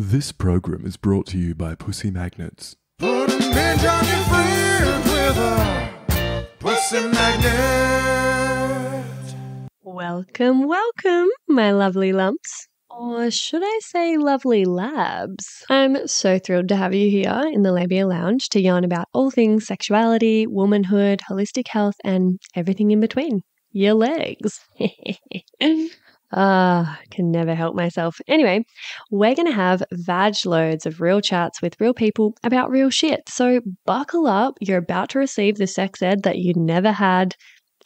This program is brought to you by Pussy Magnets. Put a midge on your friends with a pussy magnet. Welcome, my lovely lumps. Or should I say lovely labs? I'm so thrilled to have you here in the Labia Lounge to yarn about all things sexuality, womanhood, holistic health, and everything in between. Your legs. Can never help myself. Anyway, we're going to have vag loads of real chats with real people about real shit. So buckle up. You're about to receive the sex ed that you never had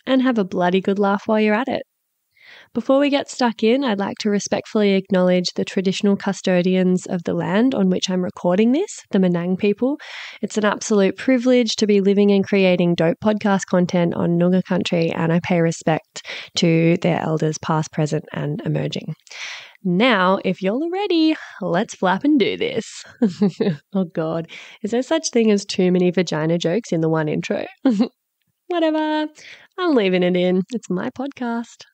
and have a bloody good laugh while you're at it. Before we get stuck in, I'd like to respectfully acknowledge the traditional custodians of the land on which I'm recording this, the Menang people. It's an absolute privilege to be living and creating dope podcast content on Noongar country, and I pay respect to their elders past, present, and emerging. Now, if you're all ready, let's flap and do this. Oh God, is there such thing as too many vagina jokes in the one intro? Whatever, I'm leaving it in. It's my podcast.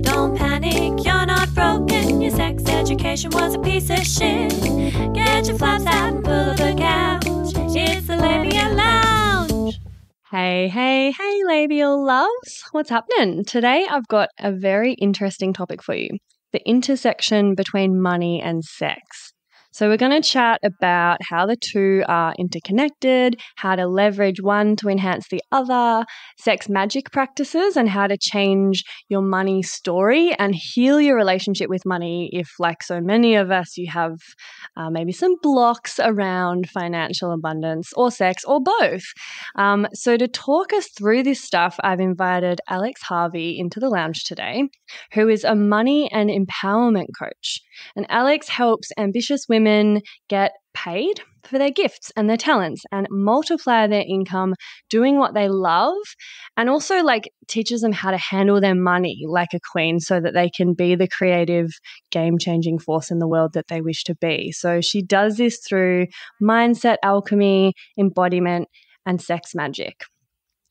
Don't panic, you're not broken. Your sex education was a piece of shit. Get your flaps out and pull up a couch. It's the Labia Lounge. Hey, labial loves. What's happening? Today I've got a very interesting topic for you. The intersection between money and sex. So we're going to chat about how the two are interconnected, how to leverage one to enhance the other, sex magic practices, and how to change your money story and heal your relationship with money if, like so many of us, you have maybe some blocks around financial abundance or sex or both. So to talk us through this stuff, I've invited Alex Harvey into the lounge today, who is a money and empowerment coach. And Alex helps ambitious women get paid for their gifts and their talents and multiply their income doing what they love, and also teaches them how to handle their money like a queen so that they can be the creative, game-changing force in the world that they wish to be. So she does this through mindset alchemy, embodiment, and sex magic.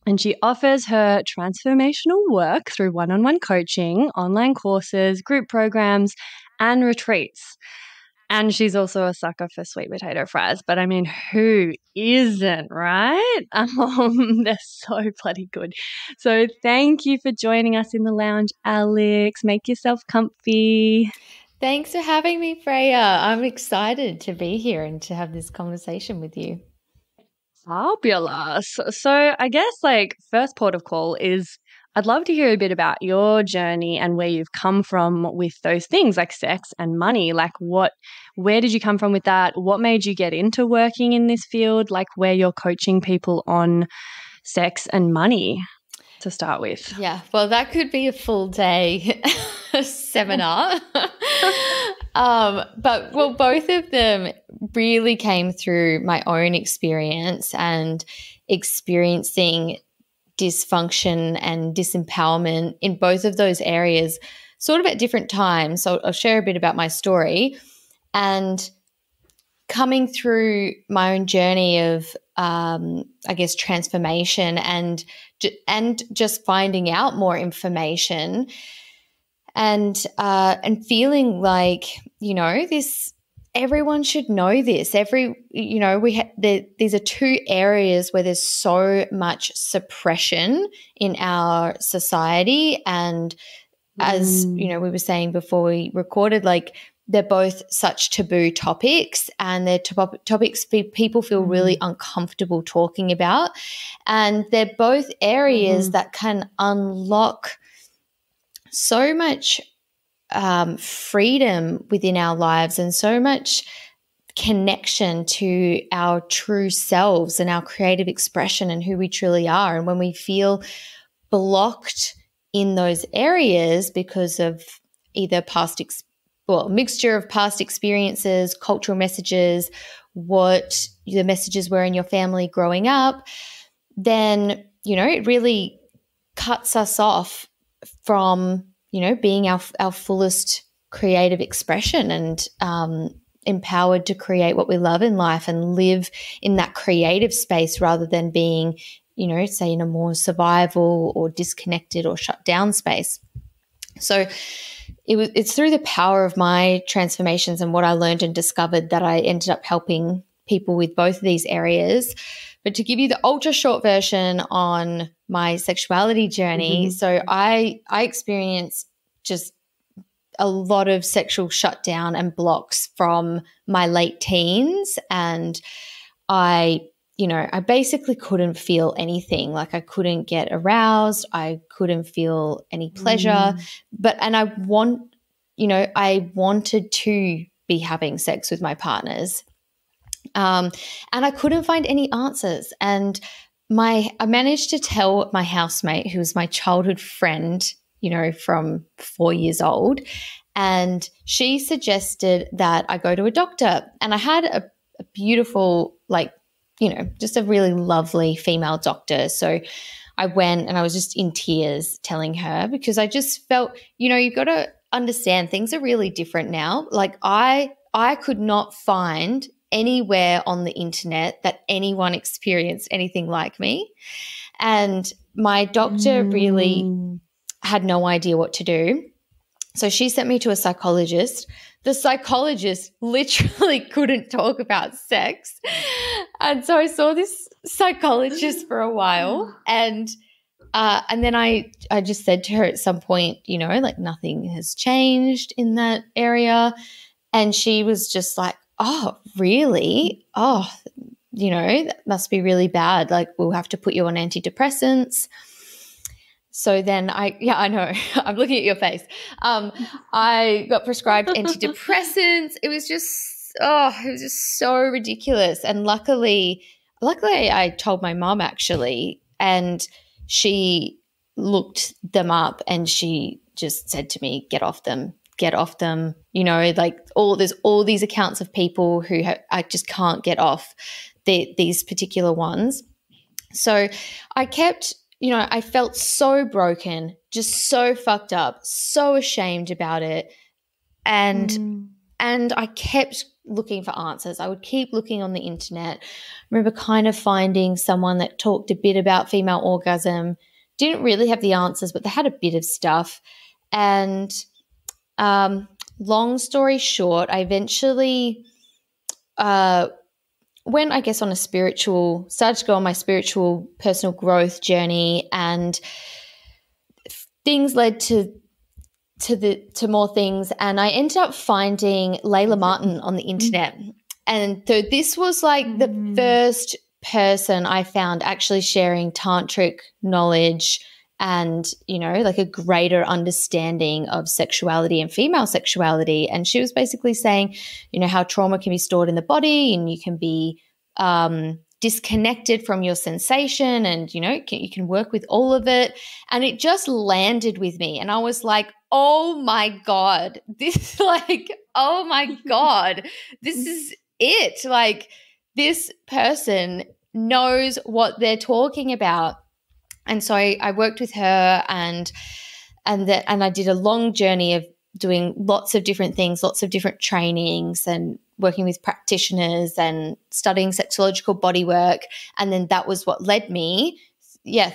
And she offers her transformational work through one-on-one coaching, online courses, group programs, and retreats. And she's also a sucker for sweet potato fries. But I mean, who isn't, right? They're so bloody good. So thank you for joining us in the lounge, Alex. Make yourself comfy. Thanks for having me, Freya. I'm excited to be here and to have this conversation with you. Fabulous. So I guess first port of call is I'd love to hear a bit about your journey and where you've come from with those things like sex and money. Where did you come from with that? What made you get into working in this field? Where you're coaching people on sex and money to start with. Yeah, well, that could be a full day seminar. But both of them really came through my own experience and experiencing dysfunction and disempowerment in both of those areas sort of at different times. So I'll share a bit about my story and coming through my own journey of, transformation and just finding out more information and feeling like, this, everyone should know this. These are two areas where there's so much suppression in our society. And as, we were saying before we recorded, they're both such taboo topics, and they're topics people feel really uncomfortable talking about. And they're both areas that can unlock so much freedom within our lives and so much connection to our true selves and our creative expression and who we truly are. And when we feel blocked in those areas because of either mixture of past experiences, cultural messages, what the messages were in your family growing up, then, it really cuts us off from, being our fullest creative expression and empowered to create what we love in life and live in that creative space rather than being, say in a more survival or disconnected or shut down space. So it's through the power of my transformations and what I learned and discovered that I ended up helping people with both of these areas. But to give you the ultra short version on my sexuality journey, so I experienced just a lot of sexual shutdown and blocks from my late teens, and I basically couldn't feel anything. Like, I couldn't get aroused. I couldn't feel any pleasure. I wanted to be having sex with my partners. And I couldn't find any answers. And I managed to tell my housemate, who was my childhood friend, from 4 years old, and she suggested that I go to a doctor. And I had a beautiful, just a really lovely female doctor. So I went and I was just in tears telling her, because I just felt, you've got to understand things are really different now. Like, I could not find anywhere on the internet that anyone experienced anything like me. And my doctor really had no idea what to do. So she sent me to a psychologist. The psychologist literally couldn't talk about sex. And so I saw this psychologist for a while, and then I just said to her at some point, nothing has changed in that area. And she was just like, oh, really? Oh, that must be really bad. Like, we'll have to put you on antidepressants. So then I know, I'm looking at your face. I got prescribed antidepressants. It was just so ridiculous. And luckily I told my mom, actually, and she looked them up and she just said to me, get off them. There's all these accounts of people who I just can't get off these particular ones. So I kept, I felt so broken, just so fucked up, so ashamed about it. And I kept looking for answers. I would keep looking on the internet. I remember kind of finding someone that talked a bit about female orgasm, didn't really have the answers, but they had a bit of stuff. And long story short, I eventually went, I guess, started to go on my spiritual personal growth journey, and things led to more things. And I ended up finding Layla Martin on the internet. And so this was like the first person I found actually sharing tantric knowledge and, like a greater understanding of sexuality and female sexuality. And she was basically saying, how trauma can be stored in the body, and you can be disconnected from your sensation, and, you can work with all of it. And it just landed with me. And I was like, oh my God, this is it. Like, this person knows what they're talking about. And so I worked with her, and I did a long journey of doing lots of different things, lots of different trainings, and working with practitioners and studying sexological bodywork. And then that was what led me,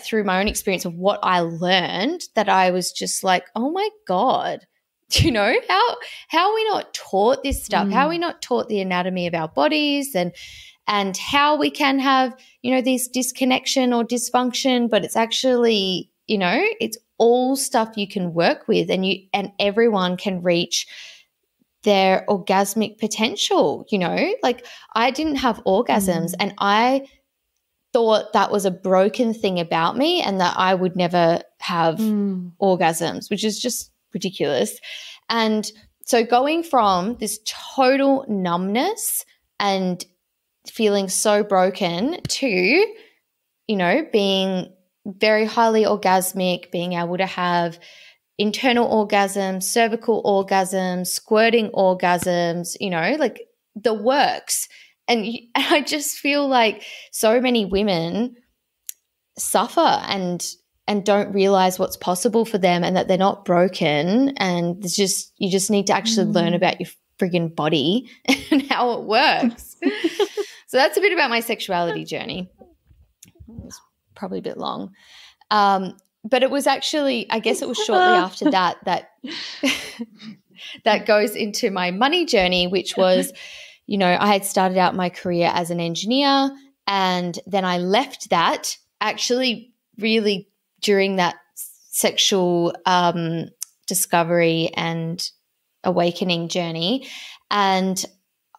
through my own experience of what I learned, that I was just like, oh my God, how are we not taught this stuff? How are we not taught the anatomy of our bodies, and how we can have, this disconnection or dysfunction, but it's actually, it's all stuff you can work with, and everyone can reach their orgasmic potential. Like, I didn't have orgasms, and I thought that was a broken thing about me, and that I would never have orgasms, which is just ridiculous. And so going from this total numbness and feeling so broken to, being very highly orgasmic, being able to have internal orgasms, cervical orgasms, squirting orgasms, like the works. And I just feel like so many women suffer and don't realize what's possible for them, and that they're not broken. And you just need to actually learn about your friggin' body and how it works. So that's a bit about my sexuality journey. It was probably a bit long. but it was actually, I guess it was shortly after that that goes into my money journey, which was, I had started out my career as an engineer, and then I left that actually really during that sexual discovery and awakening journey. And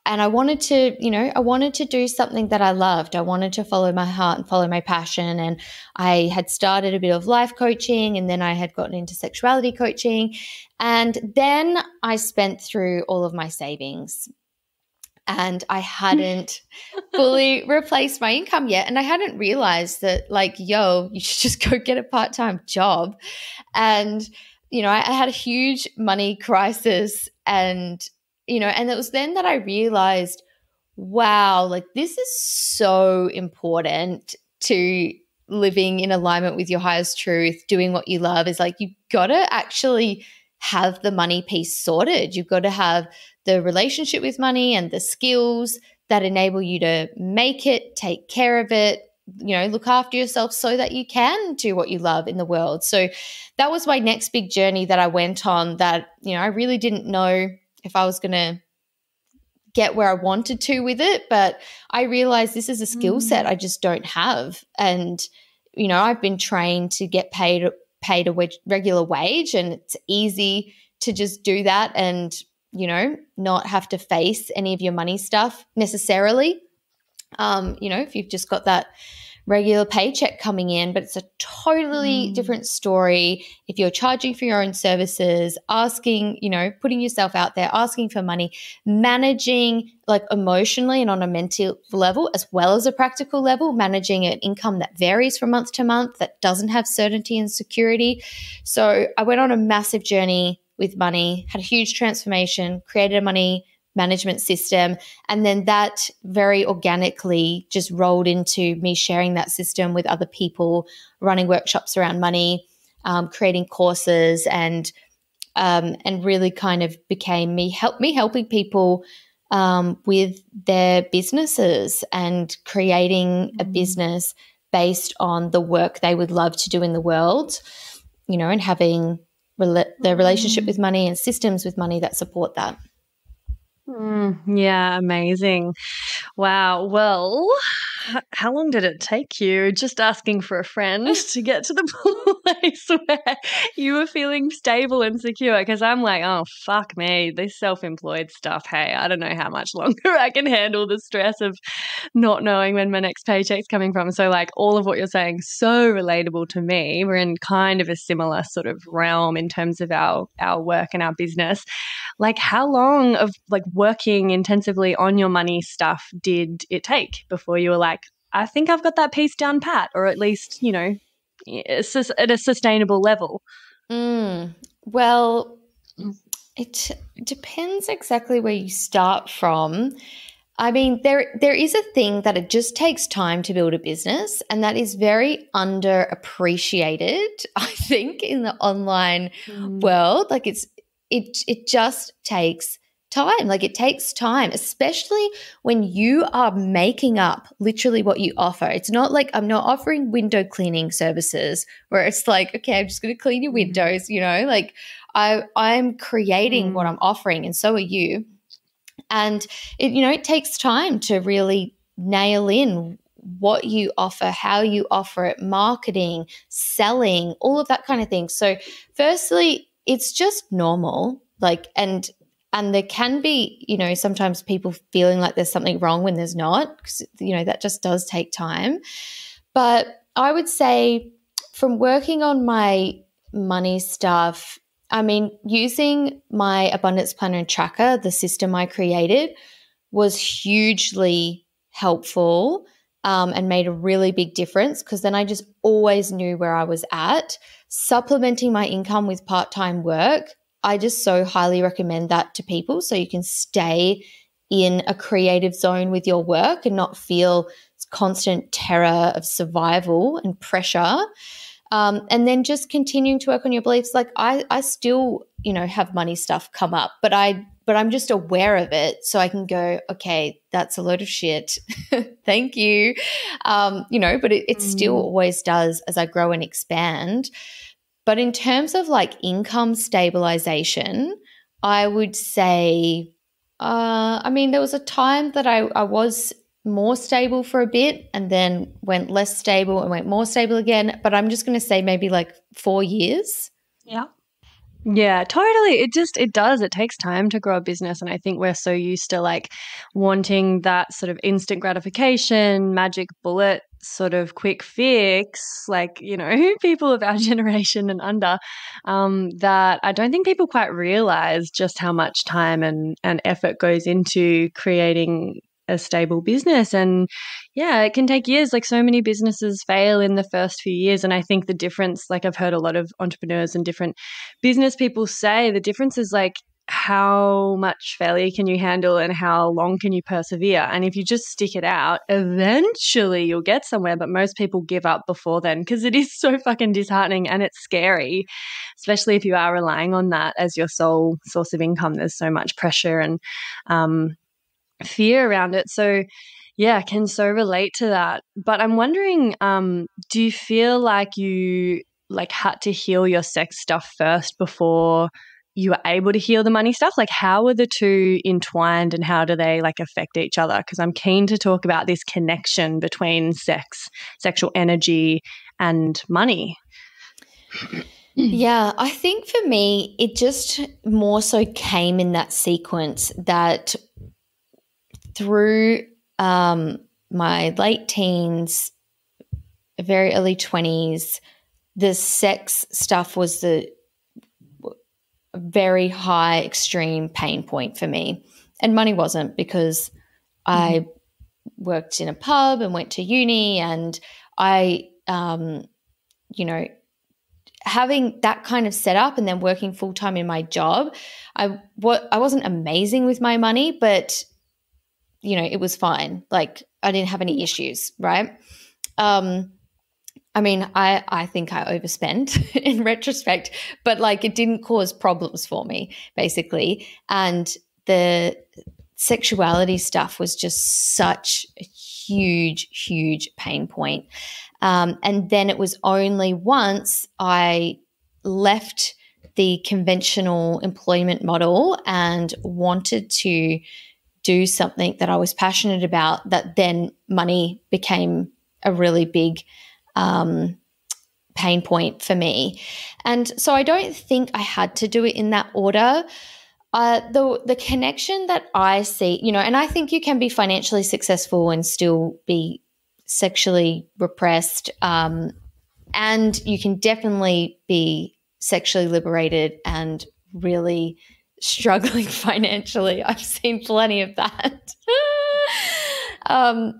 I wanted to do something that I loved. I wanted to follow my heart and follow my passion. And I had started a bit of life coaching, and then I had gotten into sexuality coaching. And then I spent through all of my savings, and I hadn't fully replaced my income yet. And I hadn't realized that, you should just go get a part-time job. And, I had a huge money crisis, and it was then that I realized, wow, this is so important to living in alignment with your highest truth, doing what you love. Is you've got to actually have the money piece sorted. You've got to have the relationship with money and the skills that enable you to make it, take care of it, look after yourself so that you can do what you love in the world. So that was my next big journey that I went on, that, I really didn't know if I was going to get where I wanted to with it, but I realized this is a skill set I just don't have. And, I've been trained to get paid a regular wage, and it's easy to just do that and, not have to face any of your money stuff necessarily. If you've just got that regular paycheck coming in, but it's a totally different story if you're charging for your own services, asking, putting yourself out there, asking for money, managing emotionally and on a mental level as well as a practical level, managing an income that varies from month to month, that doesn't have certainty and security. So I went on a massive journey with money, had a huge transformation, created a money management system, and then that very organically just rolled into me sharing that system with other people, running workshops around money, creating courses, and really kind of became me helping people with their businesses and creating a business based on the work they would love to do in the world, and having the relationship with money and systems with money that support that. Yeah, amazing. Wow. Well, how long did it take you just asking for a friend to get to the place where you were feeling stable and secure? Because I'm like, oh, fuck me, this self-employed stuff. Hey, I don't know how much longer I can handle the stress of not knowing when my next paycheck's coming from. So all of what you're saying, so relatable to me. We're in kind of a similar sort of realm in terms of our work and our business. How long of working intensively on your money stuff did it take before you were like, I think I've got that piece down pat, or at least, at a sustainable level? Well, it depends exactly where you start from. I mean, there is a thing that it just takes time to build a business, and that is very underappreciated, I think, in the online world. It just takes time. It takes time, especially when you are making up literally what you offer. It's not I'm not offering window cleaning services where it's okay, I'm just going to clean your windows, I'm creating what I'm offering, and so are you. And it takes time to really nail in what you offer, how you offer it, marketing, selling, all of that kind of thing. So firstly, it's just normal, and there can be, sometimes people feeling like there's something wrong when there's not, because, that just does take time. But I would say from working on my money stuff, I mean, using my abundance planner and tracker, the system I created, was hugely helpful and made a really big difference, because then I just always knew where I was at. Supplementing my income with part-time work, I just so highly recommend that to people, so you can stay in a creative zone with your work and not feel constant terror of survival and pressure. And then just continuing to work on your beliefs. I still, have money stuff come up, but I but I'm just aware of it. So I can go, okay, that's a load of shit. Thank you. But it still always does as I grow and expand. But in terms of like income stabilization, I would say, there was a time that I was more stable for a bit and then went less stable and went more stable again. But I'm just going to say maybe like 4 years. Yeah. Yeah, totally. It does. It takes time to grow a business. And I think we're so used to like wanting that sort of instant gratification, magic bullet sort of quick fix, like, people of our generation and under, that I don't think people quite realize just how much time and effort goes into creating a stable business. And yeah, it can take years. Like so many businesses fail in the first few years. And I think the difference, like I've heard a lot of entrepreneurs and different business people say, the difference is like how much failure can you handle and how long can you persevere? And if you just stick it out, eventually you'll get somewhere. But most people give up before then because it is so fucking disheartening and it's scary, especially if you are relying on that as your sole source of income. There's so much pressure and fear around it. So yeah, I can so relate to that. But I'm wondering, do you feel like you like had to heal your sex stuff first before you were able to heal the money stuff? Like how are the two entwined and how do they like affect each other? Because I'm keen to talk about this connection between sex, sexual energy and money. Yeah, I think for me, it just more so came in that sequence that through my late teens, very early 20s, the sex stuff was the very high extreme pain point for me. And money wasn't because I worked in a pub and went to uni and I, having that kind of setup and then working full-time in my job, I wasn't amazing with my money, but it was fine. Like I didn't have any issues, right? I think I overspent in retrospect, but like it didn't cause problems for me basically. And the sexuality stuff was just such a huge, huge pain point. And then it was only once I left the conventional employment model and wanted to do something that I was passionate about that then money became a really big pain point for me. And so I don't think I had to do it in that order. The connection that I see, and I think you can be financially successful and still be sexually repressed, and you can definitely be sexually liberated and really struggling financially. I've seen plenty of that. I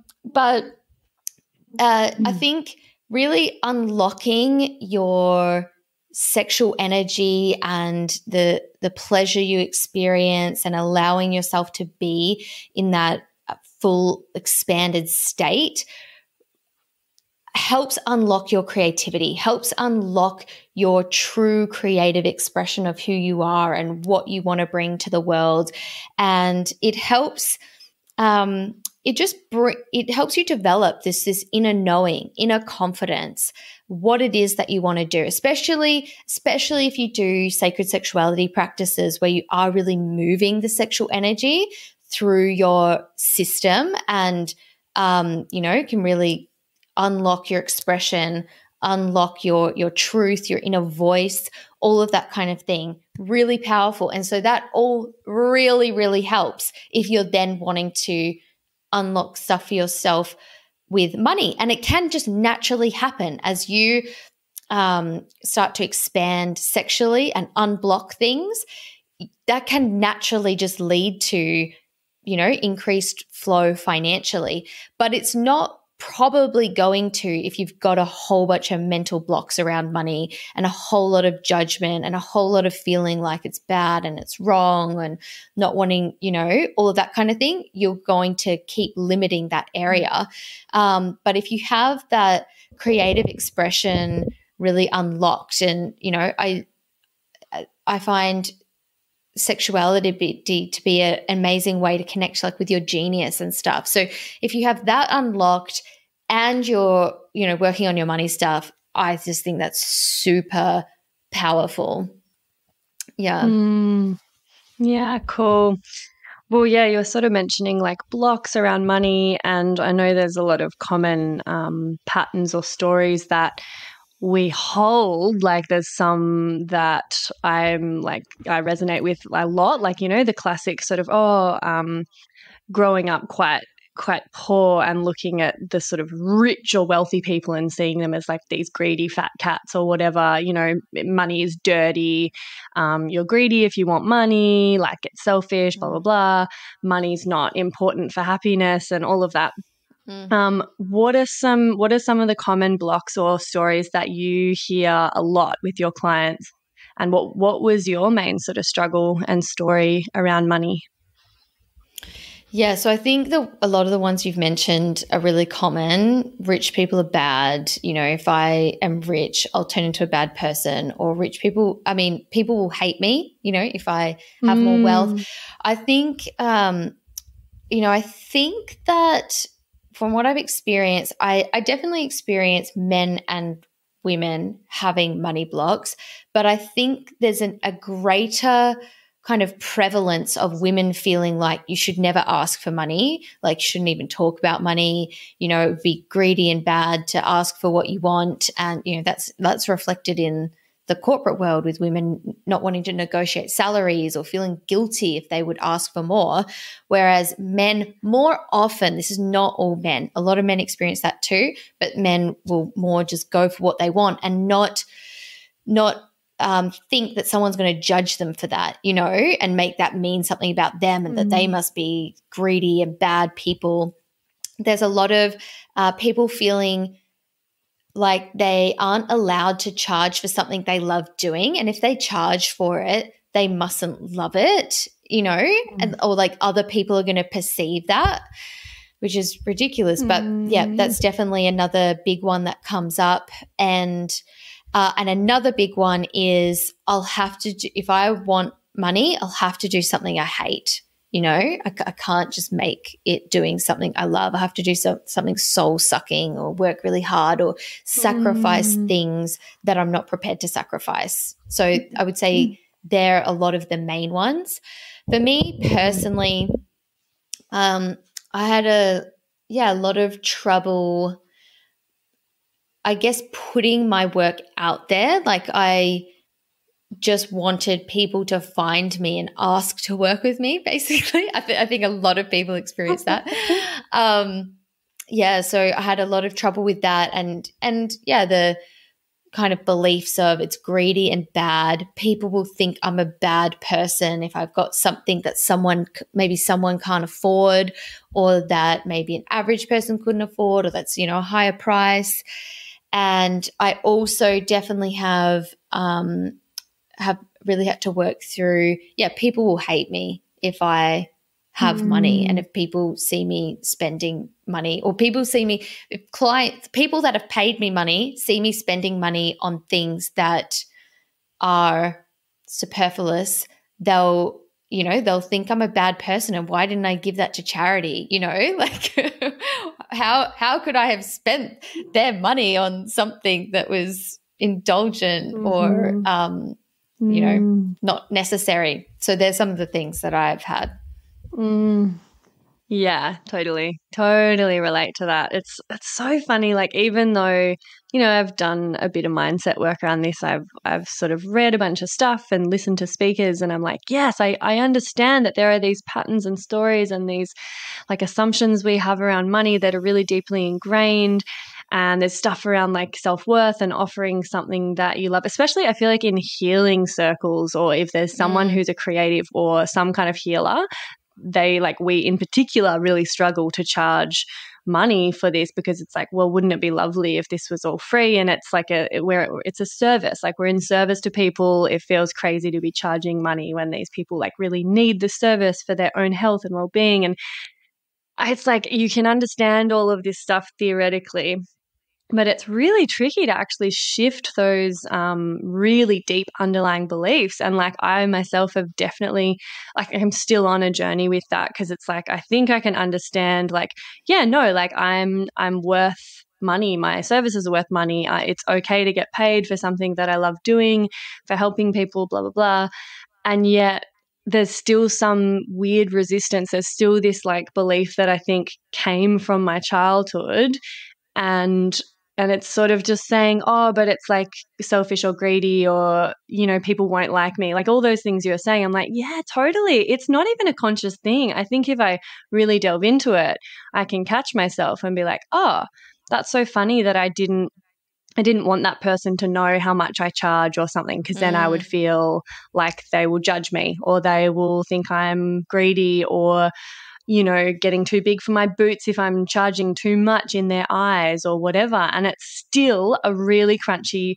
think really unlocking your sexual energy and the pleasure you experience and allowing yourself to be in that full expanded state helps unlock your creativity, helps unlock your true creative expression of who you are and what you want to bring to the world. And it helps it helps you develop this inner knowing, inner confidence, what it is that you want to do, especially if you do sacred sexuality practices where you are really moving the sexual energy through your system and, can really unlock your expression, unlock your truth, your inner voice, all of that kind of thing. Really powerful. And so that all really, really helps if you're then wanting to unlock stuff for yourself with money. And it can just naturally happen as you start to expand sexually and unblock things. That can naturally just lead to, increased flow financially. But it's not probably going to if you've got a whole bunch of mental blocks around money and a whole lot of judgment and a whole lot of feeling like it's bad and it's wrong and not wanting, all of that kind of thing. You're going to keep limiting that area. But if you have that creative expression really unlocked and, I find sexuality to be an amazing way to connect like with your genius and stuff. So if you have that unlocked and you're, working on your money stuff, I just think that's super powerful. Yeah. Yeah, cool. Well, yeah, you're sort of mentioning like blocks around money, and I know there's a lot of common patterns or stories that we hold. Like there's some that I resonate with a lot, like, the classic sort of, growing up quite poor and looking at the sort of rich or wealthy people and seeing them as like these greedy fat cats or whatever, money is dirty. You're greedy if you want money, like it's selfish, blah, blah, blah. Money's not important for happiness and all of that. What are some of the common blocks or stories that you hear a lot with your clients? And what was your main sort of struggle and story around money? Yeah, so I think a lot of the ones you've mentioned are really common. Rich people are bad. If I am rich, I'll turn into a bad person. Or rich people, people will hate me, if I have more wealth. I think, I think that from what I've experienced, I definitely experience men and women having money blocks, but I think there's a greater kind of prevalence of women feeling like you should never ask for money, like you shouldn't even talk about money, it would be greedy and bad to ask for what you want. And, that's reflected in the corporate world with women not wanting to negotiate salaries or feeling guilty if they would ask for more. Whereas men more often, this is not all men, a lot of men experience that too, but men will more just go for what they want and not think that someone's going to judge them for that, and make that mean something about them and that they must be greedy and bad people. There's a lot of people feeling like they aren't allowed to charge for something they love doing. And if they charge for it, they mustn't love it, or like other people are going to perceive that, which is ridiculous. But yeah, that's definitely another big one that comes up. And another big one is if I want money, I'll have to do something I hate. I can't just make it doing something I love. I have to do something soul sucking or work really hard or sacrifice things that I'm not prepared to sacrifice. So I would say they're a lot of the main ones. For me personally, I had a lot of trouble, I guess, putting my work out there. Like I just wanted people to find me and ask to work with me, basically. I think a lot of people experience that. So I had a lot of trouble with that. And the kind of beliefs of it's greedy and bad. People will think I'm a bad person if I've got something that someone can't afford, or that maybe an average person couldn't afford, or that's, a higher price. And I also definitely have really had to work through, people will hate me if I have money, and if people see me spending money, or people that have paid me money see me spending money on things that are superfluous, they'll think I'm a bad person, and why didn't I give that to charity? Like how could I have spent their money on something that was indulgent or not necessary? So there's some of the things that I've had. Yeah, totally relate to that. It's so funny. Like, even though, I've done a bit of mindset work around this, I've sort of read a bunch of stuff and listened to speakers, and I'm like, yes, I understand that there are these patterns and stories and these like assumptions we have around money that are really deeply ingrained. And there's stuff around like self-worth and offering something that you love, especially I feel like in healing circles, or if there's someone who's a creative or some kind of healer, we in particular really struggle to charge money for this, because it's like, well, wouldn't it be lovely if this was all free? And it's like it's a service, like we're in service to people. It feels crazy to be charging money when these people like really need the service for their own health and well-being. And it's like, you can understand all of this stuff theoretically, But it's really tricky to actually shift those really deep underlying beliefs. And like I myself have definitely, like I'm still on a journey with that, because it's like I think I can understand like, yeah, no, like I'm worth money. My services are worth money. It's okay to get paid for something that I love doing, for helping people, blah, blah, blah. And yet there's still some weird resistance. There's still this like belief that I think came from my childhood, and it's sort of just saying, oh, but it's like selfish or greedy, or, you know, people won't like me. Like all those things you're saying, I'm like, yeah, totally. It's not even a conscious thing. I think if I really delve into it, I can catch myself and be like, oh, that's so funny that I didn't want that person to know how much I charge or something, because then I would feel like they will judge me, or they will think I'm greedy, or, you know, getting too big for my boots if I'm charging too much in their eyes or whatever. And it's still a really crunchy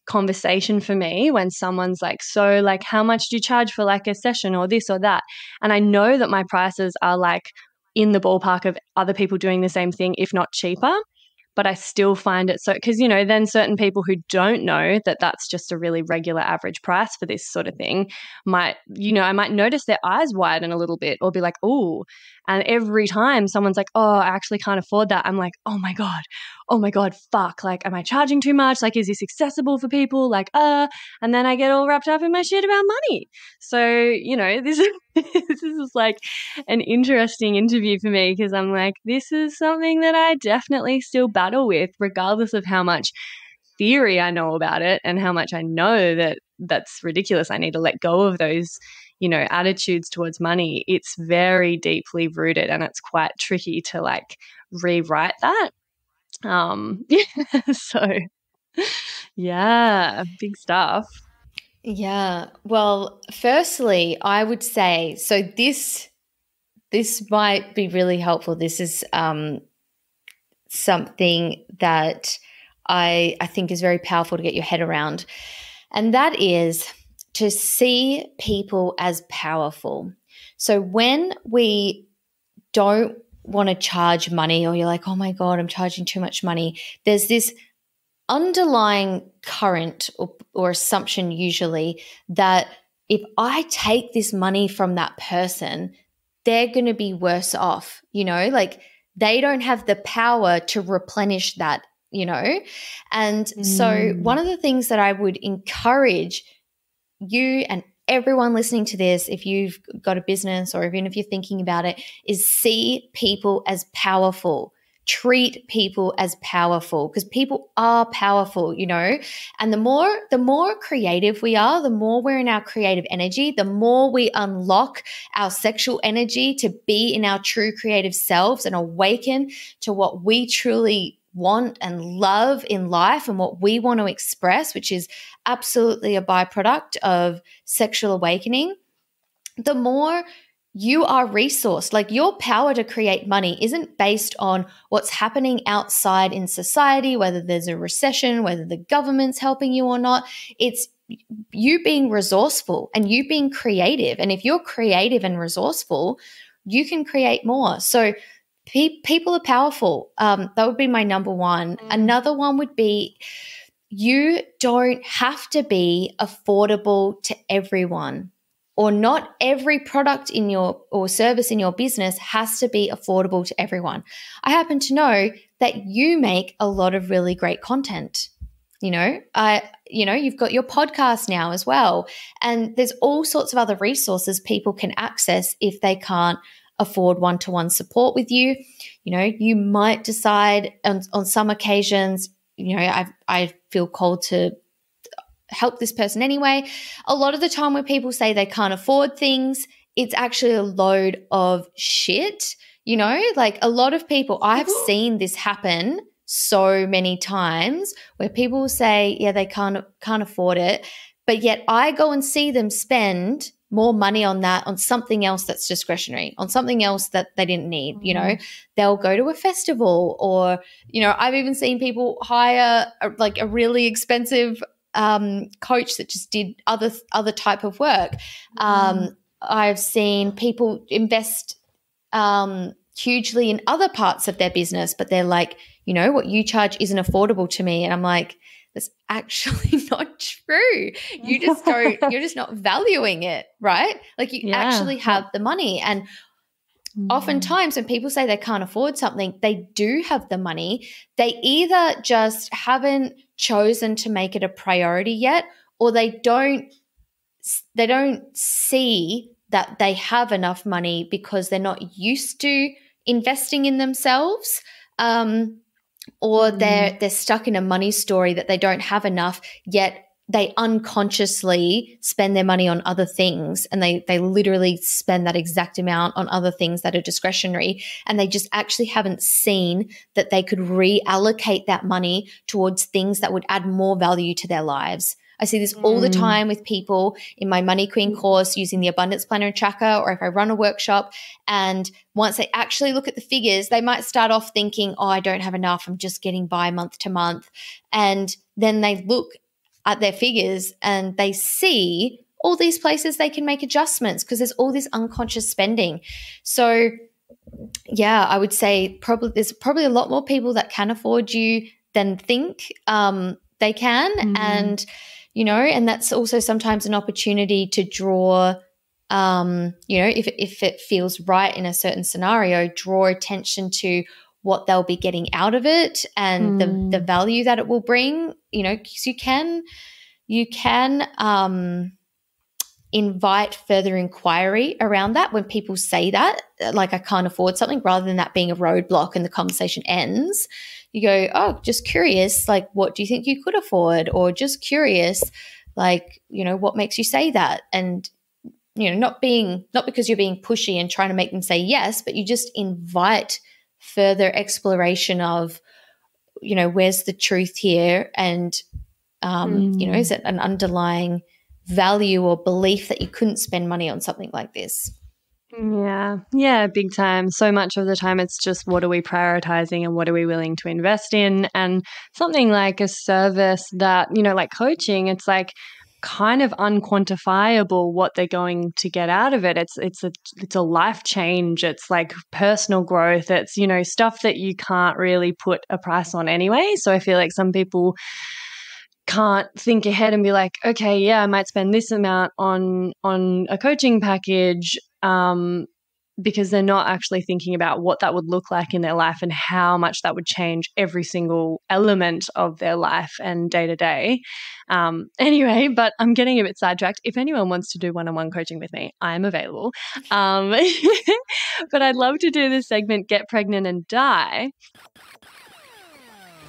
conversation for me when someone's like, so like, how much do you charge for like a session or this or that? And I know that my prices are like in the ballpark of other people doing the same thing, if not cheaper. But I still find it so, because, you know, then certain people who don't know that that's just a really regular average price for this sort of thing might, you know, I might notice their eyes widen a little bit, or be like, oh. And every time someone's like, oh, I actually can't afford that, I'm like, oh my God, fuck. Like, am I charging too much? Like, is this accessible for people? Like, and then I get all wrapped up in my shit about money. So, you know, this is like an interesting interview for me, because I'm like, this is something that I definitely still battle with, regardless of how much theory I know about it and how much I know that that's ridiculous. I need to let go of those, you know, attitudes towards money. It's very deeply rooted, and it's quite tricky to like rewrite that. Yeah, so yeah, big stuff. Yeah. Well, firstly, I would say, so this might be really helpful. This is something that I think is very powerful to get your head around. And that is to see people as powerful. So when we don't want to charge money, or you're like, oh my God, I'm charging too much money, there's this underlying current or assumption usually that if I take this money from that person, they're going to be worse off, you know, like they don't have the power to replenish that, you know. And so one of the things that I would encourage you and everyone listening to this, if you've got a business or even if you're thinking about it, is see people as powerful. Treat people as powerful, because people are powerful, you know. And the more creative we are, the more we're in our creative energy, the more we unlock our sexual energy to be in our true creative selves and awaken to what we truly want and love in life and what we want to express, which is absolutely a byproduct of sexual awakening, the more you are resourced. Like your power to create money isn't based on what's happening outside in society, whether there's a recession, whether the government's helping you or not. It's you being resourceful and you being creative. And if you're creative and resourceful, you can create more. So people are powerful. That would be my number one. Another one would be you don't have to be affordable to everyone. Or not every product in your or service in your business has to be affordable to everyone. I happen to know that you make a lot of really great content. You know, you've got your podcast now as well. And there's all sorts of other resources people can access if they can't afford one-to-one support with you. You know, you might decide on some occasions, you know, I feel called to help this person anyway. A lot of the time when people say they can't afford things, it's actually a load of shit. You know, like a lot of people, I've seen this happen so many times where people will say, yeah, they can't afford it. But yet I go and see them spend more money on that, on something else that's discretionary, on something else that they didn't need. You know, they'll go to a festival, or, you know, I've even seen people hire a really expensive coach that just did other type of work. I've seen people invest hugely in other parts of their business, but they're like, what you charge isn't affordable to me. And I'm like, that's actually not true. You're just not valuing it, right? Like you actually have the money. And oftentimes when people say they can't afford something, they do have the money. They either just haven't chosen to make it a priority yet, or they don't see that they have enough money because they're not used to investing in themselves, or they're stuck in a money story that they don't have enough, yet they unconsciously spend their money on other things, and they literally spend that exact amount on other things that are discretionary, and they just actually haven't seen that they could reallocate that money towards things that would add more value to their lives. I see this all the time with people in my Money Queen course using the Abundance Planner and Tracker, or if I run a workshop, and once they actually look at the figures, they might start off thinking, oh, I don't have enough, I'm just getting by month to month. And then they look at their figures and they see all these places they can make adjustments because there's all this unconscious spending. So yeah, I would say there's probably a lot more people that can afford you than think they can. And and that's also sometimes an opportunity to draw, if it feels right in a certain scenario, draw attention to what they'll be getting out of it and the value that it will bring, because you can invite further inquiry around that when people say that, like, I can't afford something, rather than that being a roadblock and the conversation ends. You go, oh, just curious, like, what do you think you could afford? Or just curious, like, what makes you say that? And, not because you're being pushy and trying to make them say yes, but you just invite further exploration of, where's the truth here? And, is it an underlying value or belief that you couldn't spend money on something like this? Yeah, big time. So much of the time it's just, what are we prioritizing and what are we willing to invest in? And something like a service that, like coaching, it's like kind of unquantifiable what they're going to get out of it. It's a life change. It's like personal growth. It's, stuff that you can't really put a price on anyway. So I feel like some people can't think ahead and be like, okay, yeah, I might spend this amount on a coaching package, because they're not actually thinking about what that would look like in their life and how much that would change every single element of their life and day to day. Anyway, but I'm getting a bit sidetracked. If anyone wants to do one-on-one coaching with me, I'm available. But I'd love to do this segment, Get Pregnant and Die.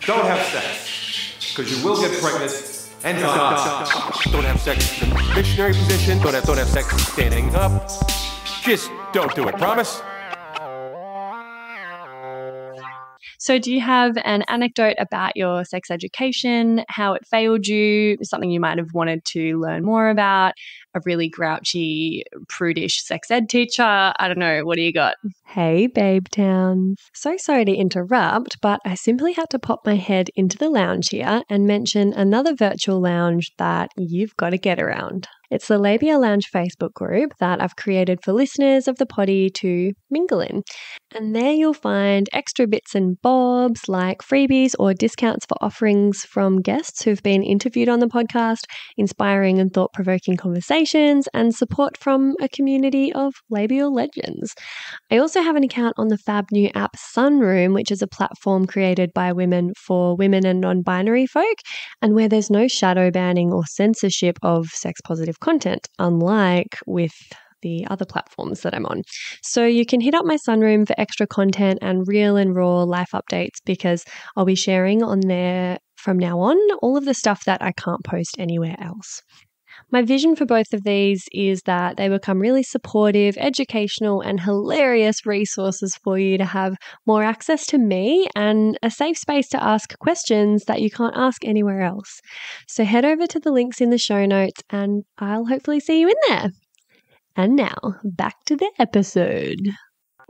Don't have sex, because you will get pregnant and die. Don't have sex in the missionary position. Don't have sex standing up. Just don't do it. Promise? So do you have an anecdote about your sex education, how it failed you, something you might have wanted to learn more about, a really grouchy, prudish sex ed teacher? I don't know. What do you got? Hey, Babe Towns. So sorry to interrupt, but I simply had to pop my head into the lounge here and mention another virtual lounge that you've got to get around. It's the Labia Lounge Facebook group that I've created for listeners of the potty to mingle in. And there you'll find extra bits and bobs like freebies or discounts for offerings from guests who've been interviewed on the podcast, inspiring and thought-provoking conversations, and support from a community of labial legends. I also have an account on the fab new app Sunroom, which is a platform created by women for women and non-binary folk, and where there's no shadow banning or censorship of sex-positive content, unlike with the other platforms that I'm on. So you can hit up my Sunroom for extra content and real and raw life updates, because I'll be sharing on there from now on all of the stuff that I can't post anywhere else. My vision for both of these is that they become really supportive, educational, and hilarious resources for you to have more access to me and a safe space to ask questions that you can't ask anywhere else. So head over to the links in the show notes and I'll hopefully see you in there. And now, back to the episode.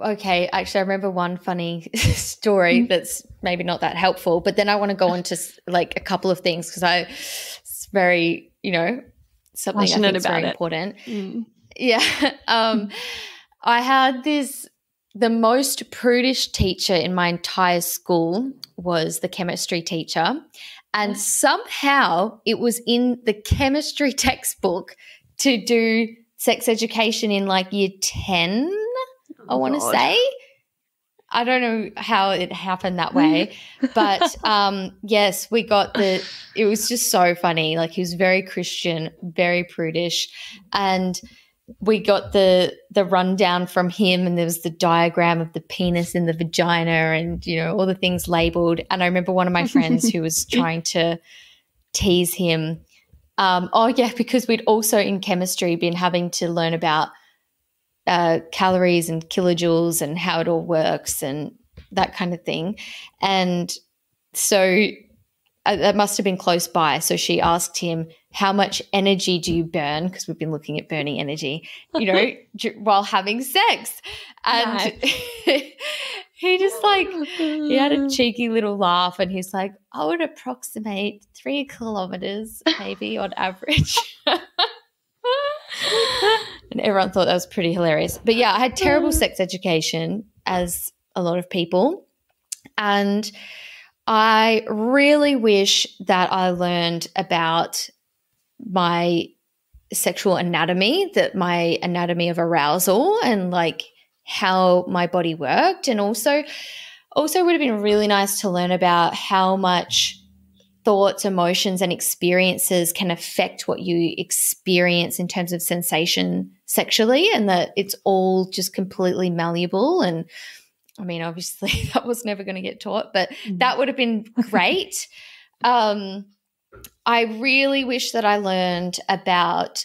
Okay, actually, I remember one funny story that's maybe not that helpful, but then I want to go on to like a couple of things because it's very, something passionate I think is very important. Yeah. I had this the most prudish teacher in my entire school was the chemistry teacher. And somehow it was in the chemistry textbook to do sex education in like year 10, I want to say. I don't know how it happened that way. But yes, we got it was just so funny. Like he was very Christian, very prudish. And we got the rundown from him, and there was the diagram of the penis and the vagina and, you know, all the things labeled. And I remember one of my friends who was trying to tease him. Because we'd also in chemistry been having to learn about calories and kilojoules and how it all works and that kind of thing. And so that must have been close by. So she asked him, how much energy do you burn? Because we've been looking at burning energy, you know, while having sex. And he just like, he had a cheeky little laugh and he's like, I would approximate 3 kilometers maybe on average. And everyone thought that was pretty hilarious. But yeah, I had terrible sex education, as a lot of people. And I really wish that I learned about my sexual anatomy, that my anatomy of arousal and like how my body worked. And also would have been really nice to learn about how much thoughts, emotions, and experiences can affect what you experience in terms of sensation sexually, and that it's all just completely malleable. And I mean, obviously that was never going to get taught, but that would have been great. I really wish that I learned about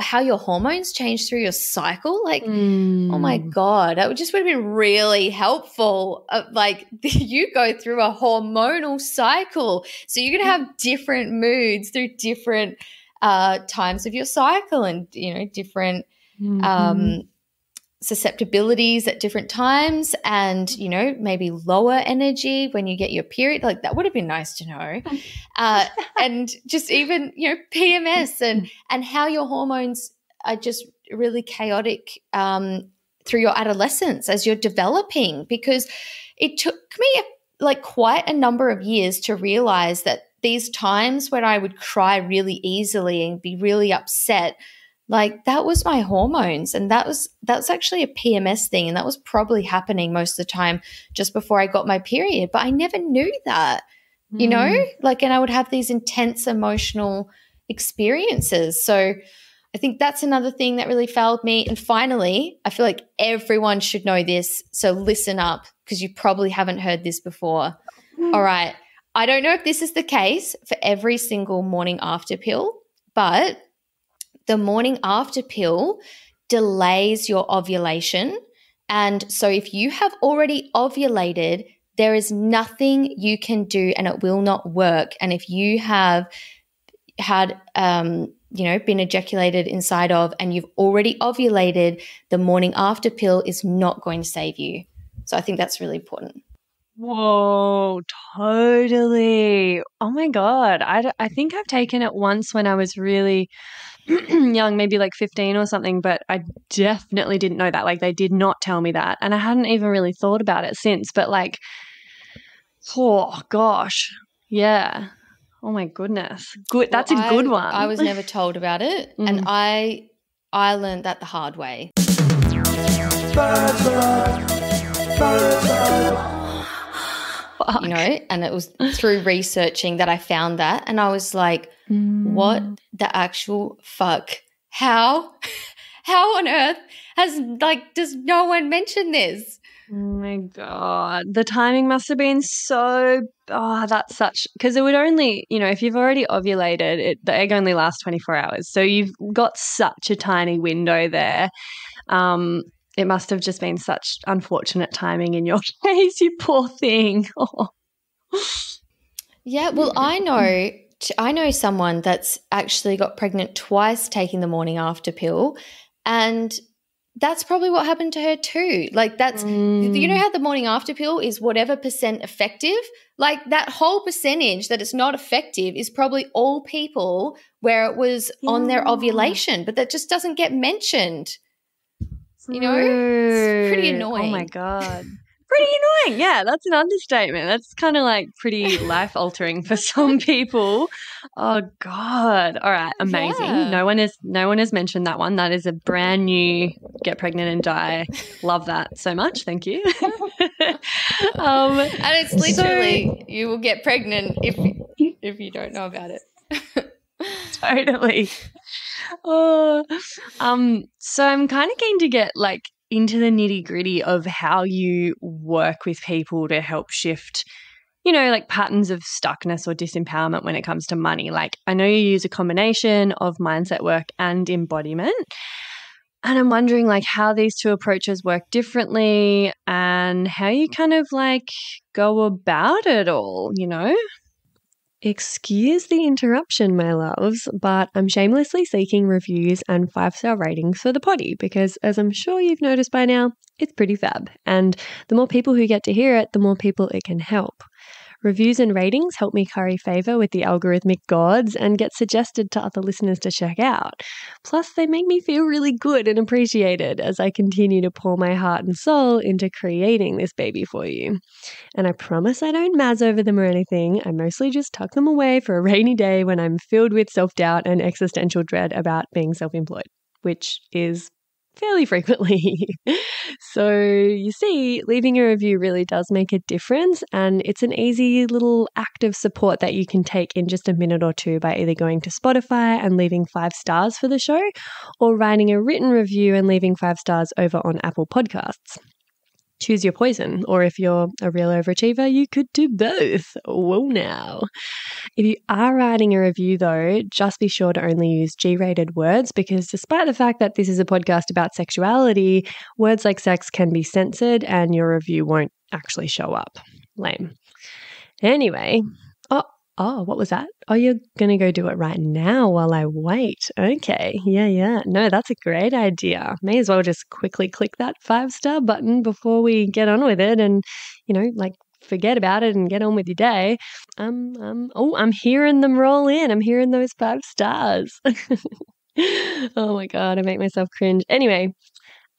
how your hormones change through your cycle. Like, oh my God, that would have been really helpful. Like you go through a hormonal cycle. So you're going to have different moods through different times of your cycle and, you know, different susceptibilities at different times and, you know, maybe lower energy when you get your period. Like that would have been nice to know. And just even, you know, PMS and how your hormones are just really chaotic through your adolescence as you're developing, because it took me like quite a number of years to realize that these times when I would cry really easily and be really upset, like that was my hormones, and that's actually a PMS thing, and that was probably happening most of the time just before I got my period, but I never knew that, you know, like, and I would have these intense emotional experiences. So I think that's another thing that really failed me. And finally, I feel like everyone should know this, so listen up because you probably haven't heard this before. All right, I don't know if this is the case for every single morning after pill, but the morning after pill delays your ovulation. And so if you have already ovulated, there is nothing you can do and it will not work. And if you have had, you know, been ejaculated inside of and you've already ovulated, the morning after pill is not going to save you. So I think that's really important. Whoa, totally. Oh my God. I think I've taken it once when I was really young, maybe like 15 or something, but I definitely didn't know that. Like they did not tell me that. And I hadn't even really thought about it since, but like, oh gosh. Yeah. Oh my goodness. Good. That's a good one. I was never told about it. And I learned that the hard way. You know, and it was through researching that I found that, and I was like, what the actual fuck? How on earth does no one mention this? Oh my God. The timing must have been so, that's such, because it would only, you know, if you've already ovulated, the egg only lasts 24 hours. So you've got such a tiny window there. It must have just been such unfortunate timing in your case, you poor thing. Oh. Yeah, well, I know someone that's actually got pregnant twice taking the morning after pill, and that's probably what happened to her too. Like that's, you know how the morning after pill is whatever percent effective? Like that whole percentage that it's not effective is probably all people where it was on their ovulation, but that just doesn't get mentioned. you know? It's pretty annoying. Oh my God. Pretty annoying. Yeah, that's an understatement. That's kind of like pretty life altering for some people. Oh God. All right. Amazing. Yeah. No one has mentioned that one. That is a brand new get pregnant and die. Love that so much. Thank you. And it's literally you will get pregnant if you don't know about it. Totally. Oh, so I'm kind of keen to get like into the nitty-gritty of how you work with people to help shift, like patterns of stuckness or disempowerment when it comes to money. Like I know you use a combination of mindset work and embodiment. And I'm wondering like how these two approaches work differently and how you kind of like go about it all, Excuse the interruption, my loves, but I'm shamelessly seeking reviews and 5-star ratings for the potty because, as I'm sure you've noticed by now, it's pretty fab. And the more people who get to hear it, the more people it can help. Reviews and ratings help me curry favor with the algorithmic gods and get suggested to other listeners to check out. Plus, they make me feel really good and appreciated as I continue to pour my heart and soul into creating this baby for you. And I promise I don't mazz over them or anything. I mostly just tuck them away for a rainy day when I'm filled with self-doubt and existential dread about being self-employed, which is fairly frequently. So you see, leaving a review really does make a difference, and it's an easy little act of support that you can take in just a minute or two by either going to Spotify and leaving 5 stars for the show or writing a written review and leaving 5 stars over on Apple Podcasts. Choose your poison, or if you're a real overachiever, you could do both. Whoa now. If you are writing a review though, just be sure to only use G-rated words because despite the fact that this is a podcast about sexuality, words like sex can be censored and your review won't actually show up. Lame. Anyway, oh, what was that? Oh, you're going to go do it right now while I wait. Okay. Yeah. No, that's a great idea. May as well just quickly click that 5-star button before we get on with it and, forget about it and get on with your day. I'm hearing them roll in. I'm hearing those 5 stars. Oh my God, I make myself cringe. Anyway,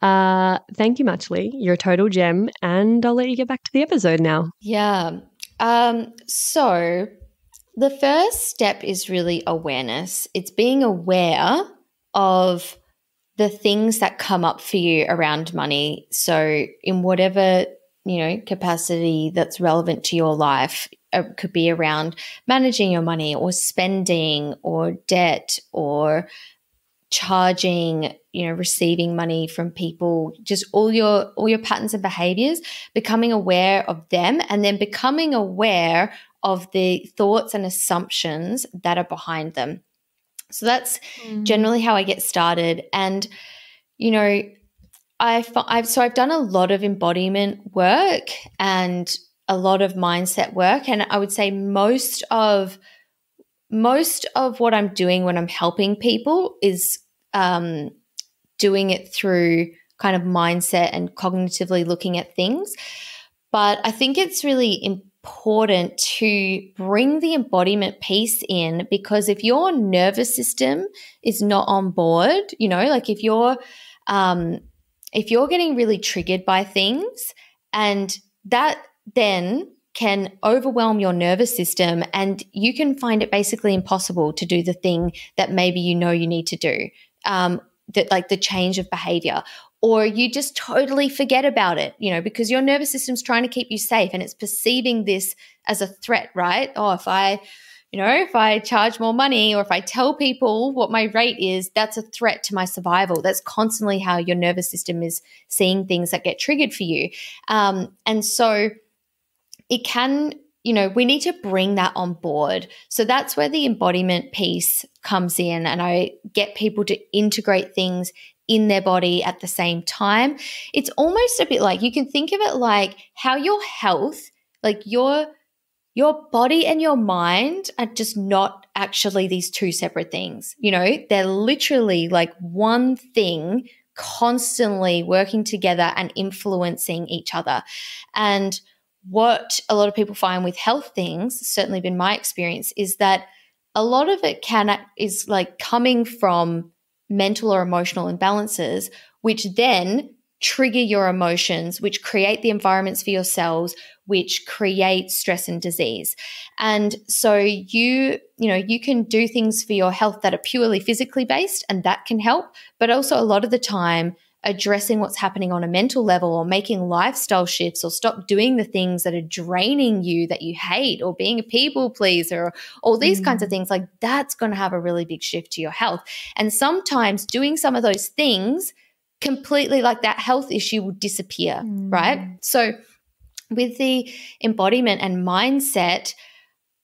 thank you much, Lee. You're a total gem, and I'll let you get back to the episode now. Yeah. So the first step is really awareness. It's being aware of the things that come up for you around money. So in whatever capacity that's relevant to your life. It could be around managing your money or spending or debt or charging, receiving money from people, just all your patterns and behaviors, becoming aware of them and then becoming aware of the thoughts and assumptions that are behind them. So that's generally how I get started. And, I've done a lot of embodiment work and a lot of mindset work, and I would say most of what I'm doing when I'm helping people is doing it through kind of mindset and cognitively looking at things. But I think it's really important to bring the embodiment piece in because if your nervous system is not on board, like if you're getting really triggered by things and that then can overwhelm your nervous system and you can find it basically impossible to do the thing that maybe you need to do, that like the change of behavior, or you just totally forget about it, because your nervous system's trying to keep you safe and it's perceiving this as a threat, right? Oh, if I charge more money or if I tell people what my rate is, that's a threat to my survival. That's constantly how your nervous system is seeing things that get triggered for you. And so it can, we need to bring that on board. So that's where the embodiment piece comes in, and I get people to integrate things in their body at the same time. It's almost a bit like, you can think of it like how your health, like your body and your mind are just not actually these two separate things. They're literally like one thing constantly working together and influencing each other. And what a lot of people find with health things, certainly been my experience, is that a lot of it is like coming from mental or emotional imbalances, which then trigger your emotions, which create the environments for your cells, which create stress and disease. And so you can do things for your health that are purely physically based, and that can help. But also a lot of the time, addressing what's happening on a mental level, or making lifestyle shifts, or stop doing the things that are draining you that you hate, or being a people pleaser, or all these kinds of things, like that's going to have a really big shift to your health. And sometimes doing some of those things completely, like that health issue will disappear, right? So with the embodiment and mindset,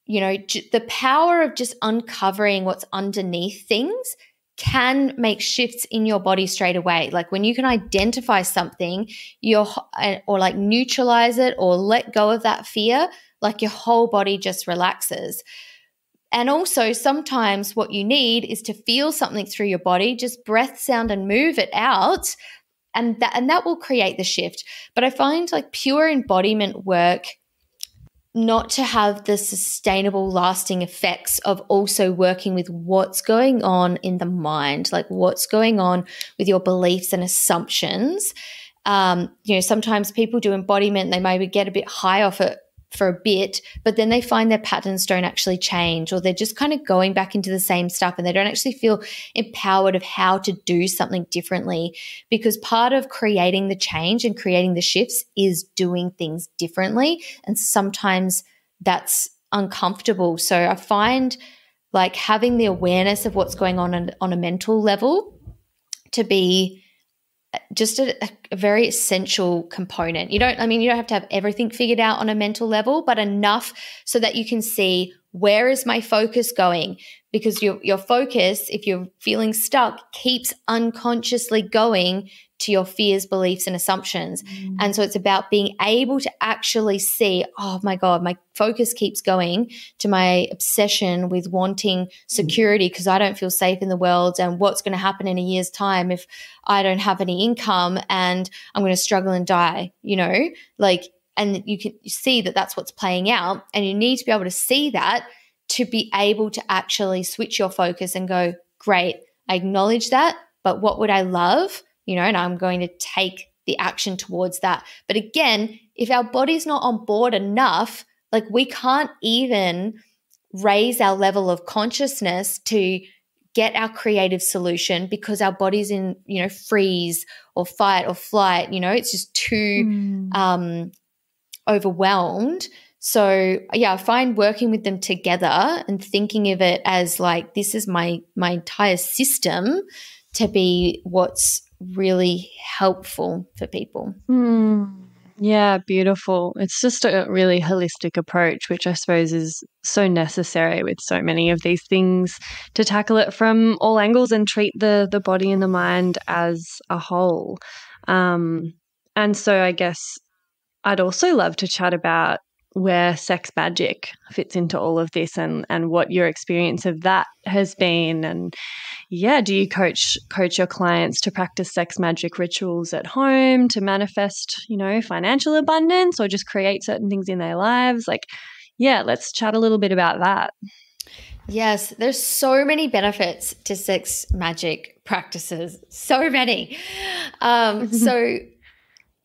the power of just uncovering what's underneath things can make shifts in your body straight away. Like when you can identify something, or like neutralize it or let go of that fear, like your whole body just relaxes. And also sometimes what you need is to feel something through your body, just breath, sound, and move it out. And that will create the shift. But I find like pure embodiment work not to have the sustainable, lasting effects of also working with what's going on in the mind, like what's going on with your beliefs and assumptions. Sometimes people do embodiment, they maybe get a bit high off it for a bit, but then they find their patterns don't actually change, or they're just kind of going back into the same stuff, and they don't actually feel empowered of how to do something differently, because part of creating the change and creating the shifts is doing things differently, and sometimes that's uncomfortable. So I find like having the awareness of what's going on a mental level to be just a very essential component. You don't have to have everything figured out on a mental level, but enough so that you can see, where is my focus going? Because your focus, if you're feeling stuck, keeps unconsciously going to your fears, beliefs, and assumptions. And so it's about being able to actually see, oh my God, my focus keeps going to my obsession with wanting security because I don't feel safe in the world, and what's going to happen in a year's time if I don't have any income and I'm going to struggle and die, and you can see that that's what's playing out, and you need to be able to see that to be able to actually switch your focus and go, great, I acknowledge that, but what would I love? And I'm going to take the action towards that. But again, if our body's not on board enough, like we can't even raise our level of consciousness to get our creative solution, because our body's in, freeze or fight or flight, it's just too overwhelmed. So yeah, I find working with them together and thinking of it as like, this is my entire system to be what's really helpful for people. Yeah, beautiful. It's just a really holistic approach, which I suppose is so necessary with so many of these things, to tackle it from all angles and treat the body and the mind as a whole. And so I guess I'd also love to chat about where sex magic fits into all of this, and what your experience of that has been. And yeah, do you coach your clients to practice sex magic rituals at home to manifest, financial abundance, or just create certain things in their lives? Like, yeah, let's chat a little bit about that. Yes, there's so many benefits to sex magic practices, so many. So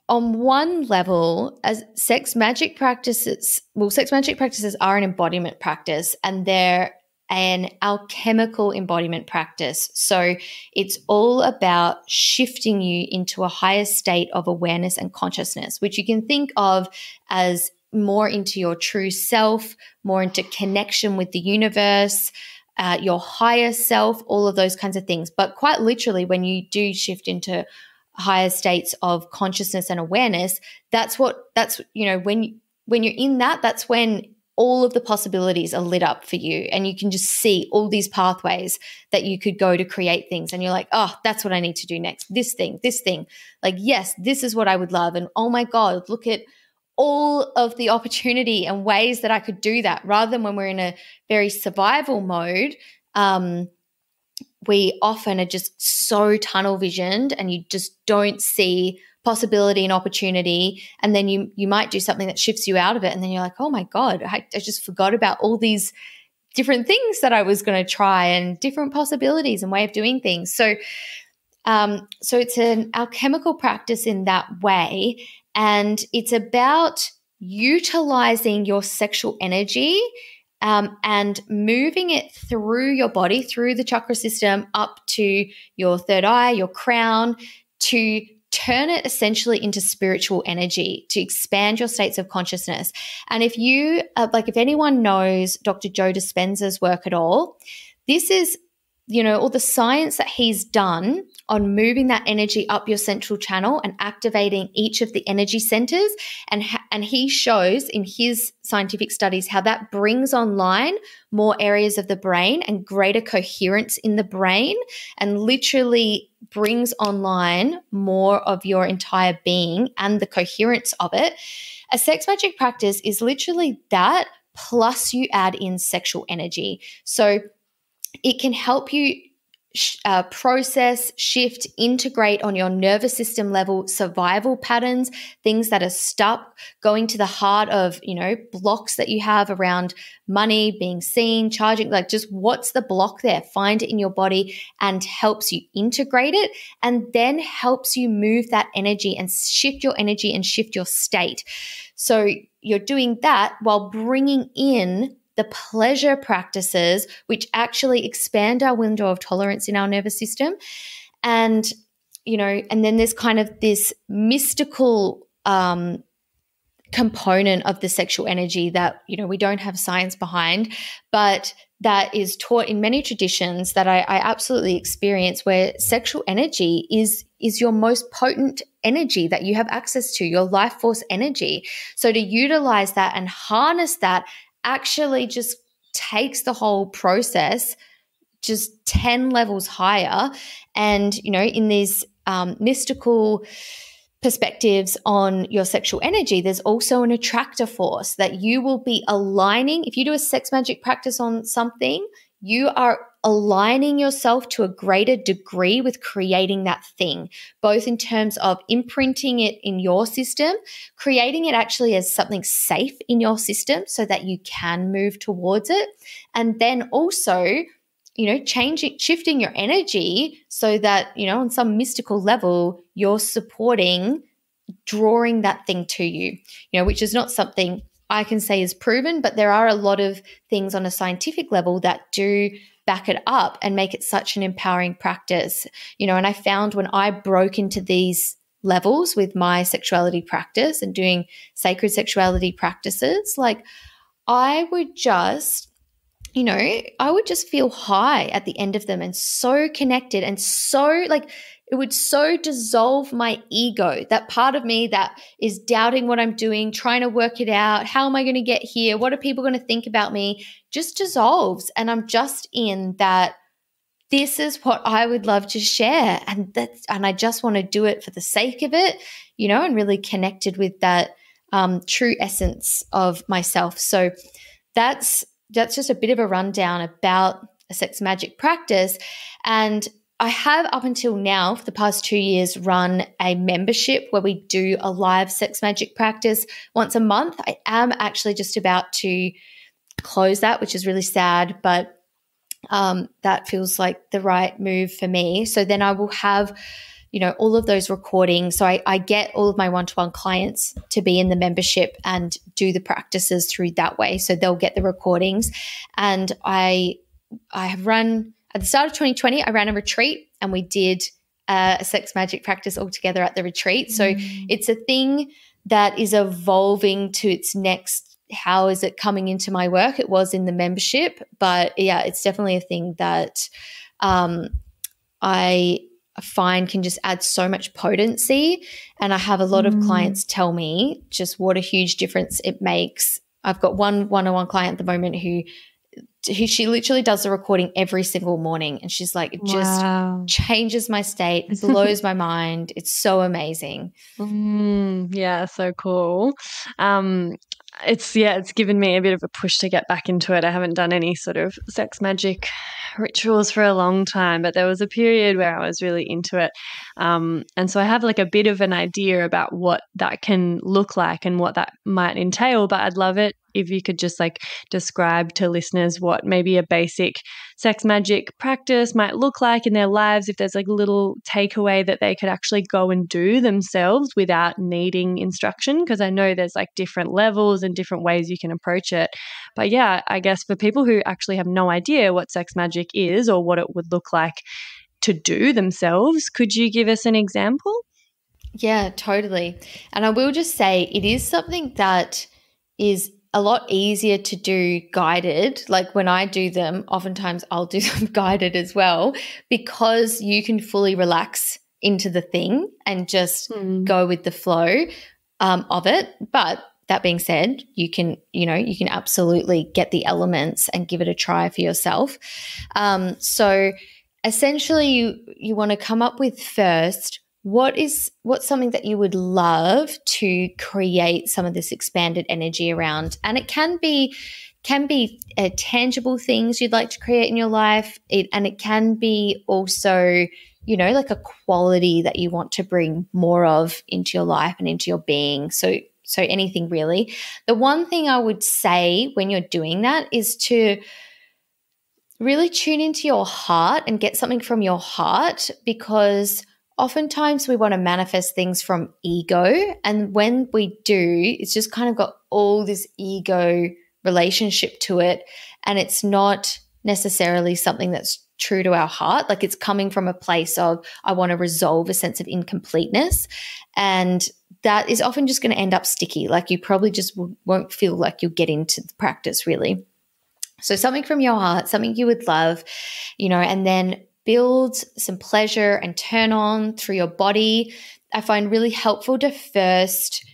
on one level, as sex magic practices are an embodiment practice, and they're an alchemical embodiment practice. So it's all about shifting you into a higher state of awareness and consciousness, which you can think of as more into your true self, more into connection with the universe, your higher self, all of those kinds of things. But quite literally, when you do shift into higher states of consciousness and awareness, when you're in that's when all of the possibilities are lit up for you, and you can just see all these pathways that you could go to create things. And you're like, oh, that's what I need to do next. This thing, like, yes, this is what I would love. And oh my God, look at all of the opportunity and ways that I could do that, rather than when we're in a very survival mode. We often are just so tunnel visioned, and you just don't see possibility and opportunity. And then you might do something that shifts you out of it. And then you're like, oh my God, I just forgot about all these different things that I was going to try, and different possibilities and way of doing things. So So it's an alchemical practice in that way, and it's about utilizing your sexual energy and moving it through your body, through the chakra system, up to your third eye, your crown, to turn it essentially into spiritual energy, to expand your states of consciousness. And if you, if anyone knows Dr. Joe Dispenza's work at all, this is, all the science that he's done on moving that energy up your central channel and activating each of the energy centers. And he shows in his scientific studies how that brings online more areas of the brain and greater coherence in the brain, and literally brings online more of your entire being and the coherence of it. A sex magic practice is literally that, plus you add in sexual energy. So it can help you process, shift, integrate on your nervous system level survival patterns, things that are stuck, going to the heart of, blocks that you have around money, being seen, charging, just what's the block there? Find it in your body and helps you integrate it, and then helps you move that energy and shift your energy and shift your state. So you're doing that while bringing in the pleasure practices, which actually expand our window of tolerance in our nervous system. And, and then there's kind of this mystical component of the sexual energy that, we don't have science behind, but that is taught in many traditions that I absolutely experience, where sexual energy is your most potent energy that you have access to, your life force energy. So to utilize that and harness that actually just takes the whole process just 10 levels higher. And, in these mystical perspectives on your sexual energy, there's also an attractor force that you will be aligning. If you do a sex magic practice on something, you are aligning yourself to a greater degree with creating that thing, both in terms of imprinting it in your system, creating it actually as something safe in your system so that you can move towards it, and then also, shifting your energy so that, on some mystical level, you're supporting drawing that thing to you, which is not something I can say is proven, but there are a lot of things on a scientific level that do back it up and make it such an empowering practice. And I found when I broke into these levels with my sexuality practice and doing sacred sexuality practices, I would just feel high at the end of them, and so connected, and so it would so dissolve my ego, that part of me that is doubting what I'm doing, trying to work it out. How am I going to get here? What are people going to think about me? Just dissolves. And I'm just in that, this is what I would love to share. And I just want to do it for the sake of it, and really connected with that true essence of myself. So that's just a bit of a rundown about a sex magic practice. And I have, up until now, for the past 2 years, run a membership where we do a live sex magic practice once a month. I am actually just about to close that, which is really sad, but that feels like the right move for me. So then I will have, all of those recordings. So I get all of my one-to-one clients to be in the membership and do the practices through that way. So they'll get the recordings. And I have run, at the start of 2020, I ran a retreat, and we did a sex magic practice all together at the retreat. So it's a thing that is evolving to its next, how is it coming into my work? It was in the membership, but yeah, it's definitely a thing that I find can just add so much potency. And I have a lot of clients tell me just what a huge difference it makes. I've got one-on-one client at the moment who she literally does the recording every single morning, and she's like, it just changes my state, blows my mind. It's so amazing. Yeah, so cool. It's given me a bit of a push to get back into it. I haven't done any sort of sex magic rituals for a long time, but there was a period where I was really into it. And so I have a bit of an idea about what that can look like and what that might entail, but I'd love it if you could just like describe to listeners what maybe a basic sex magic practice might look like in their lives, if there's like a little takeaway that they could actually go and do themselves without needing instruction, because I know there's like different levels and different ways you can approach it. But yeah, I guess for people who actually have no idea what sex magic is or what it would look like to do themselves, could you give us an example? Yeah, totally. And I will just say it is something that is a lot easier to do guided. Like when I do them, oftentimes I'll do them guided as well, because you can fully relax into the thing and just go with the flow of it. But that being said, you can absolutely get the elements and give it a try for yourself. So essentially you want to come up with first, what's something that you would love to create some of this expanded energy around? And it can be tangible things you'd like to create in your life, and it can be also, like a quality that you want to bring more of into your life and into your being. So anything really. The one thing I would say when you're doing that is to really tune into your heart and get something from your heart, because oftentimes we want to manifest things from ego, and when we do, it's just kind of got all this ego relationship to it, and it's not necessarily something that's true to our heart. Like it's coming from a place of, I want to resolve a sense of incompleteness, and that is often just going to end up sticky. Like you probably just won't feel like you'll get into the practice really. So something from your heart, something you would love, and then build some pleasure and turn on through your body. I find really helpful to first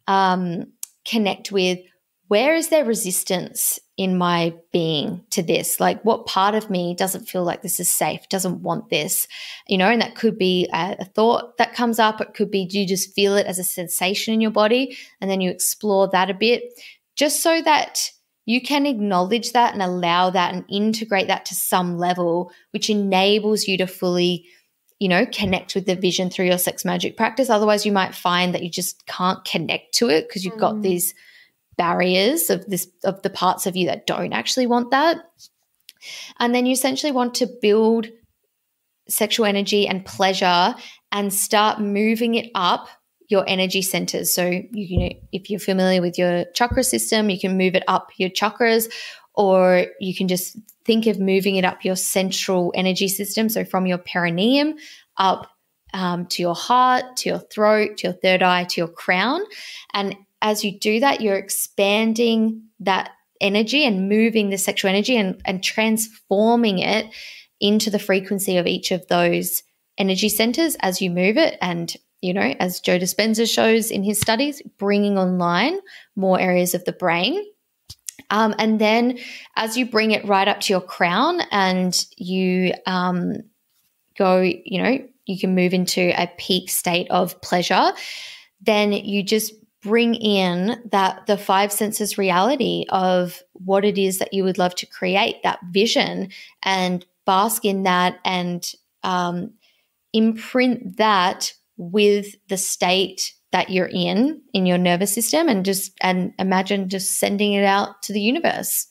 connect with, where is there resistance in my being to this? Like what part of me doesn't feel like this is safe, doesn't want this, and that could be a thought that comes up. It could be, do you just feel it as a sensation in your body? And then you explore that a bit, just so that you can acknowledge that and allow that and integrate that to some level, which enables you to fully, connect with the vision through your sex magic practice. Otherwise, you might find that you just can't connect to it because you've got these barriers of the parts of you that don't actually want that. And then you essentially want to build sexual energy and pleasure and start moving it up your energy centers. So, if you're familiar with your chakra system, you can move it up your chakras, or you can just think of moving it up your central energy system. So from your perineum up to your heart, to your throat, to your third eye, to your crown. And as you do that, you're expanding that energy and moving the sexual energy and transforming it into the frequency of each of those energy centers as you move it. And as Joe Dispenza shows in his studies, bringing online more areas of the brain. And then as you bring it right up to your crown and you go, you can move into a peak state of pleasure, then you just bring in the five senses reality of what it is that you would love to create, that vision, and bask in that and imprint that with the state that you're in your nervous system, and imagine just sending it out to the universe.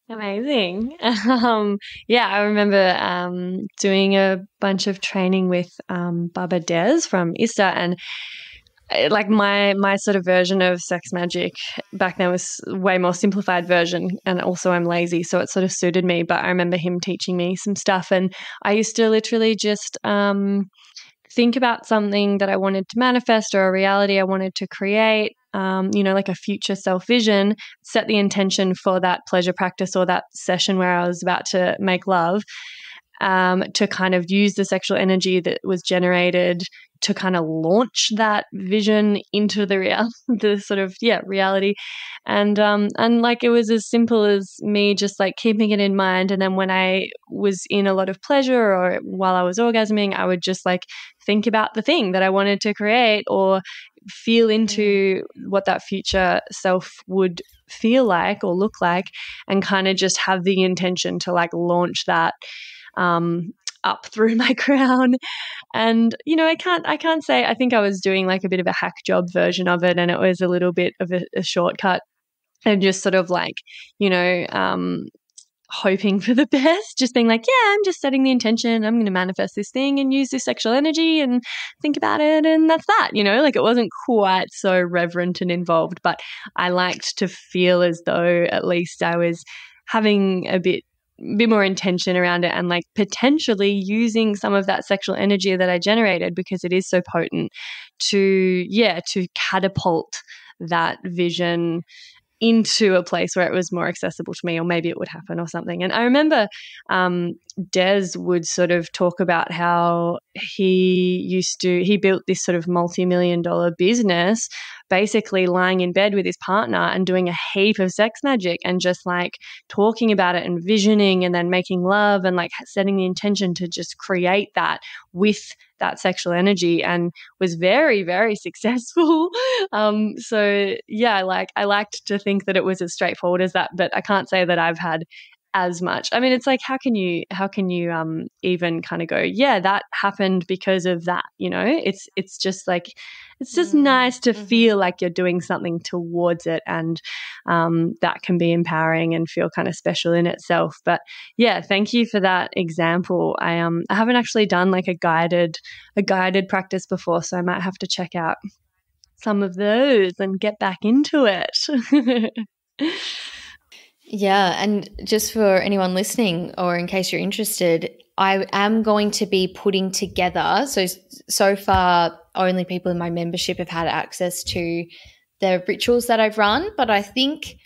Amazing. Yeah, I remember doing a bunch of training with Baba Des from ISTA, and like my sort of version of sex magic back then was way more simplified version, and also I'm lazy, so it sort of suited me. But I remember him teaching me some stuff, and I used to literally just think about something that I wanted to manifest or a reality I wanted to create, like a future self-vision, set the intention for that pleasure practice or that session where I was about to make love, to kind of use the sexual energy that was generated to kind of launch that vision into the reality. And like it was as simple as me just like keeping it in mind. And then when I was in a lot of pleasure or while I was orgasming, I would just like think about the thing that I wanted to create or feel into what that future self would feel like or look like, and kind of just have the intention to like launch that up through my crown. And I can't say, I think I was doing like a bit of a hack job version of it, and it was a little bit of a shortcut and just sort of like, hoping for the best, just being like, yeah, I'm just setting the intention. I'm going to manifest this thing and use this sexual energy and think about it. And that's that, like it wasn't quite so reverent and involved, but I liked to feel as though at least I was having a bit more intention around it and like potentially using some of that sexual energy that I generated, because it is so potent, to catapult that vision into a place where it was more accessible to me, or maybe it would happen or something. And I remember Des would sort of talk about how he built this sort of multi-million-dollar business basically lying in bed with his partner and doing a heap of sex magic and just like talking about it and visioning and then making love and like setting the intention to just create that with that sexual energy, and was very, very successful. So yeah, like I liked to think that it was as straightforward as that, but I can't say that I've had as much. I mean, it's like, how can you even kind of go, yeah, that happened because of that, it's just like, it's just nice to feel like you're doing something towards it, and that can be empowering and feel kind of special in itself. But yeah, thank you for that example. I haven't actually done like a guided practice before, so I might have to check out some of those and get back into it. Yeah, and just for anyone listening, or in case you're interested, I am going to be putting together, so far only people in my membership have had access to the rituals that I've run, but I think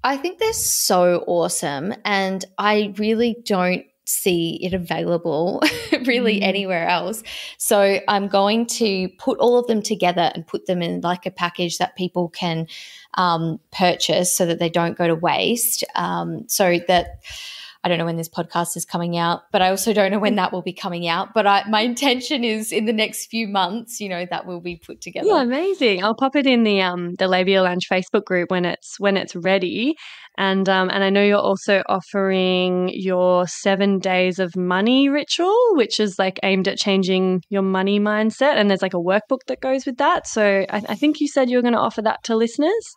they're so awesome, and I really don't see it available really anywhere else. So I'm going to put all of them together and put them in like a package that people can purchase so that they don't go to waste. So that I don't know when this podcast is coming out, but I also don't know when that will be coming out. But my intention is in the next few months, that will be put together. Yeah, amazing. I'll pop it in the Labia Lounge Facebook group when it's ready. And I know you're also offering your 7 days of money ritual, which is like aimed at changing your money mindset. And there's like a workbook that goes with that. So I think you said you were going to offer that to listeners.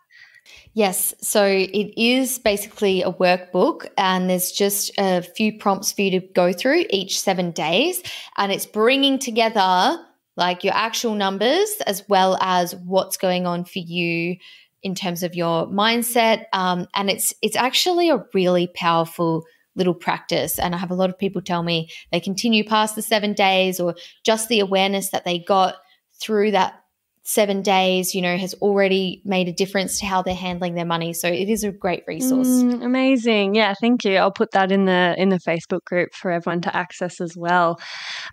Yes. So it is basically a workbook, and there's just a few prompts for you to go through each 7 days. And it's bringing together like your actual numbers as well as what's going on for you in terms of your mindset. And it's actually a really powerful little practice. And I have a lot of people tell me they continue past the 7 days, or just the awareness that they got through that 7 days, has already made a difference to how they're handling their money. So it is a great resource. Amazing. Yeah, thank you. I'll put that in the Facebook group for everyone to access as well.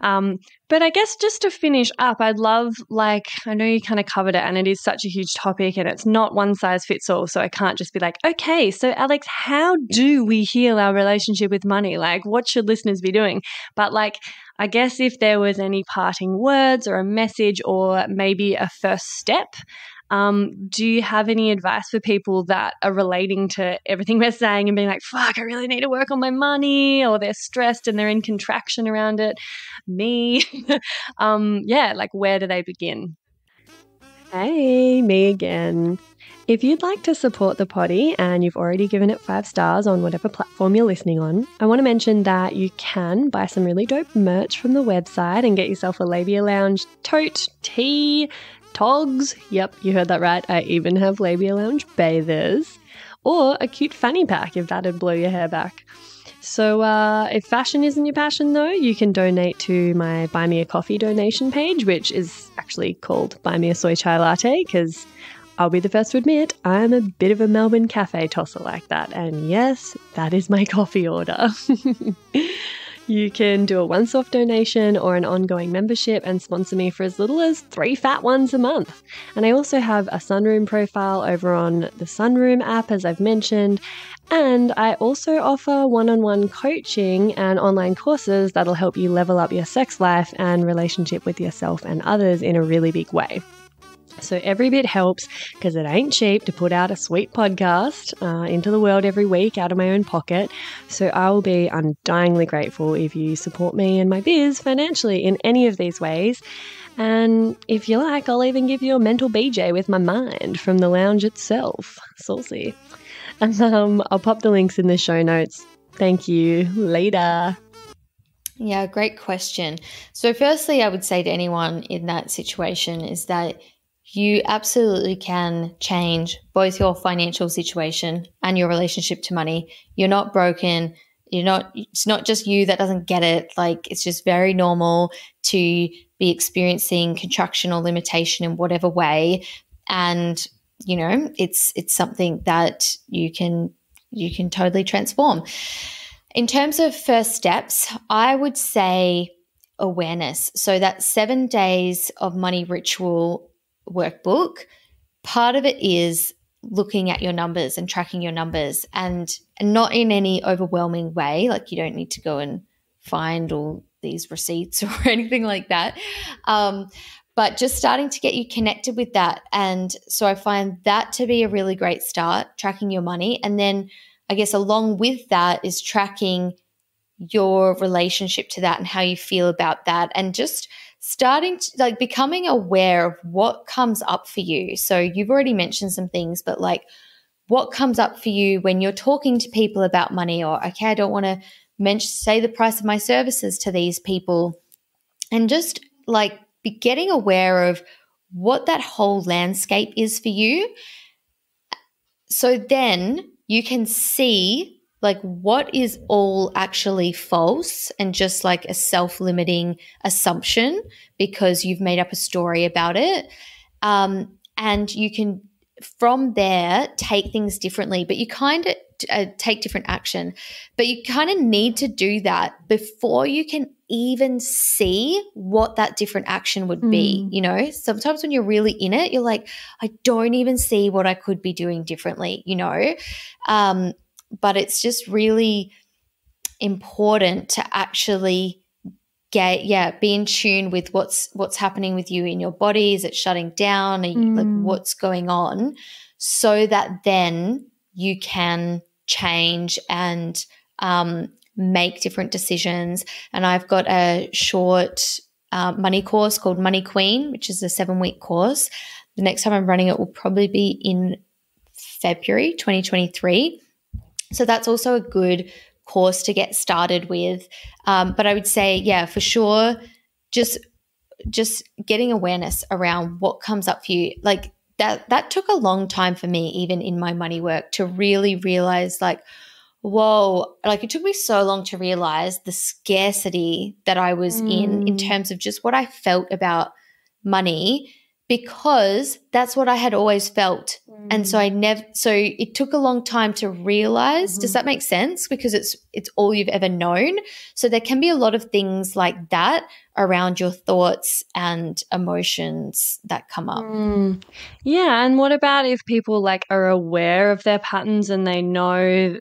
But I guess just to finish up, I'd love, I know you kind of covered it and it is such a huge topic and it's not one size fits all. So I can't just be like, okay, so Alex, how do we heal our relationship with money? Like, what should listeners be doing? But I guess if there was any parting words or a message or maybe a first step, do you have any advice for people that are relating to everything we're saying and being like, fuck, I really need to work on my money, or they're stressed and they're in contraction around it? Me. Where do they begin? Hey, me again. If you'd like to support the potty and you've already given it 5 stars on whatever platform you're listening on, I want to mention that you can buy some really dope merch from the website and get yourself a Labia Lounge tote, tee, togs. Yep, you heard that right. I even have Labia Lounge bathers, or a cute fanny pack if that'd blow your hair back. So if fashion isn't your passion though, you can donate to my Buy Me a Coffee donation page, which is actually called Buy Me a Soy Chai Latte, because I'll be the first to admit I'm a bit of a Melbourne cafe tosser like that. And yes, that is my coffee order. You can do a once-off donation or an ongoing membership and sponsor me for as little as 3 fat ones a month. And I also have a Sunroom profile over on the Sunroom app, as I've mentioned. And I also offer one-on-one coaching and online courses that'll help you level up your sex life and relationship with yourself and others in a really big way. So every bit helps, because it ain't cheap to put out a sweet podcast into the world every week out of my own pocket. So I will be undyingly grateful if you support me and my biz financially in any of these ways. And if you like, I'll even give you a mental BJ with my mind from the lounge itself. Saucy. I'll pop the links in the show notes. Thank you. Later. Yeah, great question. So firstly, I would say to anyone in that situation is that you absolutely can change both your financial situation and your relationship to money. You're not broken. It's not just you that doesn't get it. Like, it's just very normal to be experiencing contraction or limitation in whatever way. And, it's something that you can totally transform. In terms of first steps, I would say awareness. So that 7 days of money ritual workbook, part of it is looking at your numbers and tracking your numbers, and not in any overwhelming way. Like, you don't need to go and find all these receipts or anything like that. But just starting to get you connected with that. And so I find that to be a really great start, tracking your money. And then I guess along with that is tracking your relationship to that and how you feel about that, and just starting to becoming aware of what comes up for you. So you've already mentioned some things, but what comes up for you when you're talking to people about money, or, okay, I don't want to say the price of my services to these people, and just be getting aware of what that whole landscape is for you. So then you can see what is all actually false and just a self-limiting assumption because you've made up a story about it. And you can, from there, take things differently, but you kind of take different action. But you kind of need to do that before you can even see what that different action would be. Sometimes when you're really in it, you're like, I don't even see what I could be doing differently, but it's just really important to actually be in tune with what's happening with you in your body. Is it shutting down? What's going on? So that then you can change and make different decisions. And I've got a short money course called Money Queen, which is a 7-week course. The next time I'm running it will probably be in February 2023. So that's also a good course to get started with. But I would say, for sure, just getting awareness around what comes up for you. That took a long time for me, even in my money work, to really realize whoa, it took me so long to realize the scarcity that I was in terms of just what I felt about money, because that's what I had always felt. And so it took a long time to realize. Does that make sense? Because it's all you've ever known. So there can be a lot of things like that around your thoughts and emotions that come up. Yeah. And what about if people are aware of their patterns and they know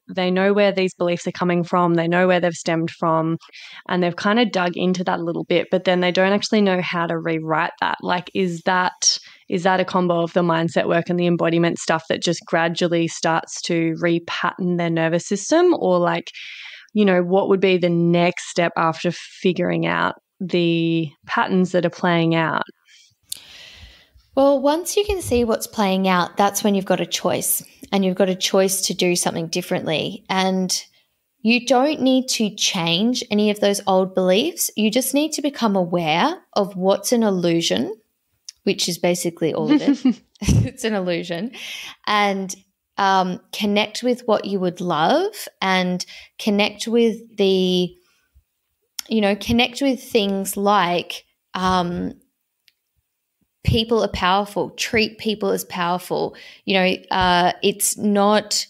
where these beliefs are coming from, they know where they've stemmed from, and they've kind of dug into that a little bit, but then they don't actually know how to rewrite that? Is that a combo of the mindset work and the embodiment stuff that just gradually starts to repattern their nervous system? Or what would be the next step after figuring out the patterns that are playing out? Well, once you can see what's playing out, that's when you've got a choice, and you've got a choice to do something differently. And you don't need to change any of those old beliefs. You just need to become aware of what's an illusion, which is basically all of it. It's an illusion. And connect with what you would love, and connect with connect with things like people are powerful. Treat people as powerful. It's not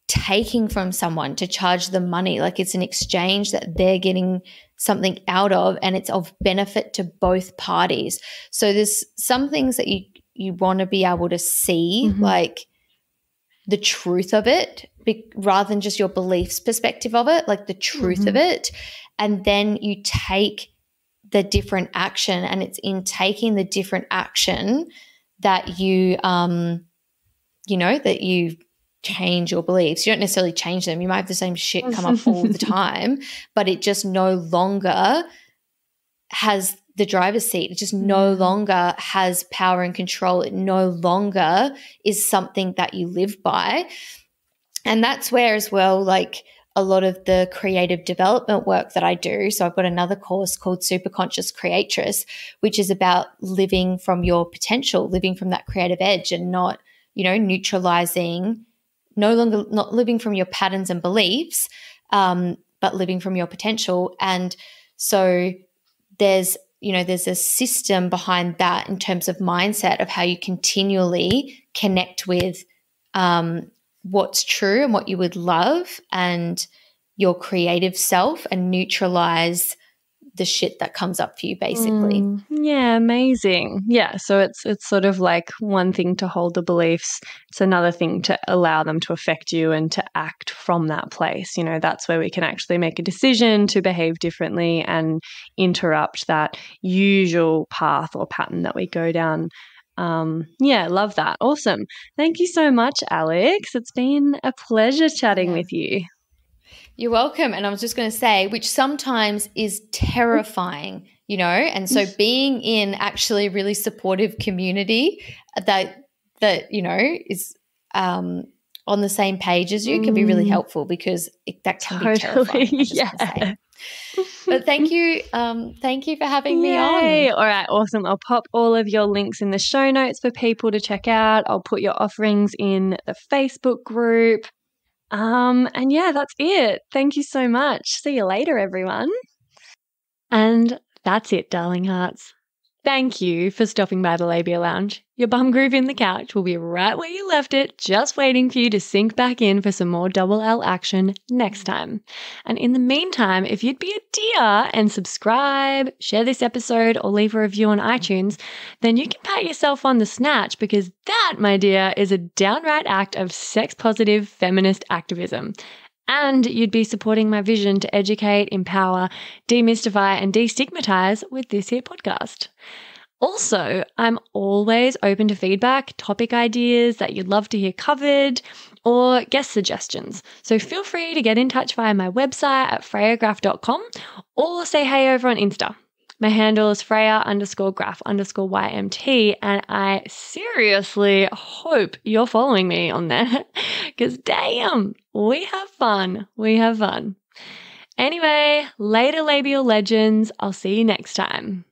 taking from someone to charge them money. It's an exchange that they're getting something out of, and it's of benefit to both parties. So there's some things that you want to be able to see, the truth of it, rather than just your beliefs perspective of it, the truth of it. And then you take the different action, and it's in taking the different action that you that you change your beliefs. You don't necessarily change them. You might have the same shit come up all the time, but it just no longer has the driver's seat. It just no longer has power and control. It no longer is something that you live by. And that's where as well, like a lot of the creative development work that I do. So I've got another course called Superconscious Creatress, which is about living from your potential, living from that creative edge and not, neutralizing, not living from your patterns and beliefs, but living from your potential. And so there's a system behind that in terms of mindset of how you continually connect with what's true and what you would love and your creative self and neutralize the shit that comes up for you, basically. Yeah, amazing. Yeah, so it's sort of like one thing to hold the beliefs. It's another thing to allow them to affect you and to act from that place. That's where we can actually make a decision to behave differently and interrupt that usual path or pattern that we go down. Love that. Awesome. Thank you so much, Alex. It's been a pleasure chatting with you. You're welcome. And I was just going to say, which sometimes is terrifying, and so being in actually a really supportive community that is on the same page as you can be really helpful, because that can be terrifying. Yeah. But thank you for having me on. All right, awesome. I'll pop all of your links in the show notes for people to check out. I'll put your offerings in the Facebook group. And yeah, that's it. Thank you so much. See you later, everyone. And that's it, darling hearts. Thank you for stopping by the Labia Lounge. Your bum groove in the couch will be right where you left it, just waiting for you to sink back in for some more double L action next time. And in the meantime, if you'd be a dear and subscribe, share this episode, or leave a review on iTunes, then you can pat yourself on the snatch, because that, my dear, is a downright act of sex-positive feminist activism. And you'd be supporting my vision to educate, empower, demystify, and destigmatize with this here podcast. Also, I'm always open to feedback, topic ideas that you'd love to hear covered, or guest suggestions. So feel free to get in touch via my website at freyagraph.com or say hey over on Insta. My handle is Freya_graph_YMT, and I seriously hope you're following me on there, because damn, we have fun. Anyway, later labial legends. I'll see you next time.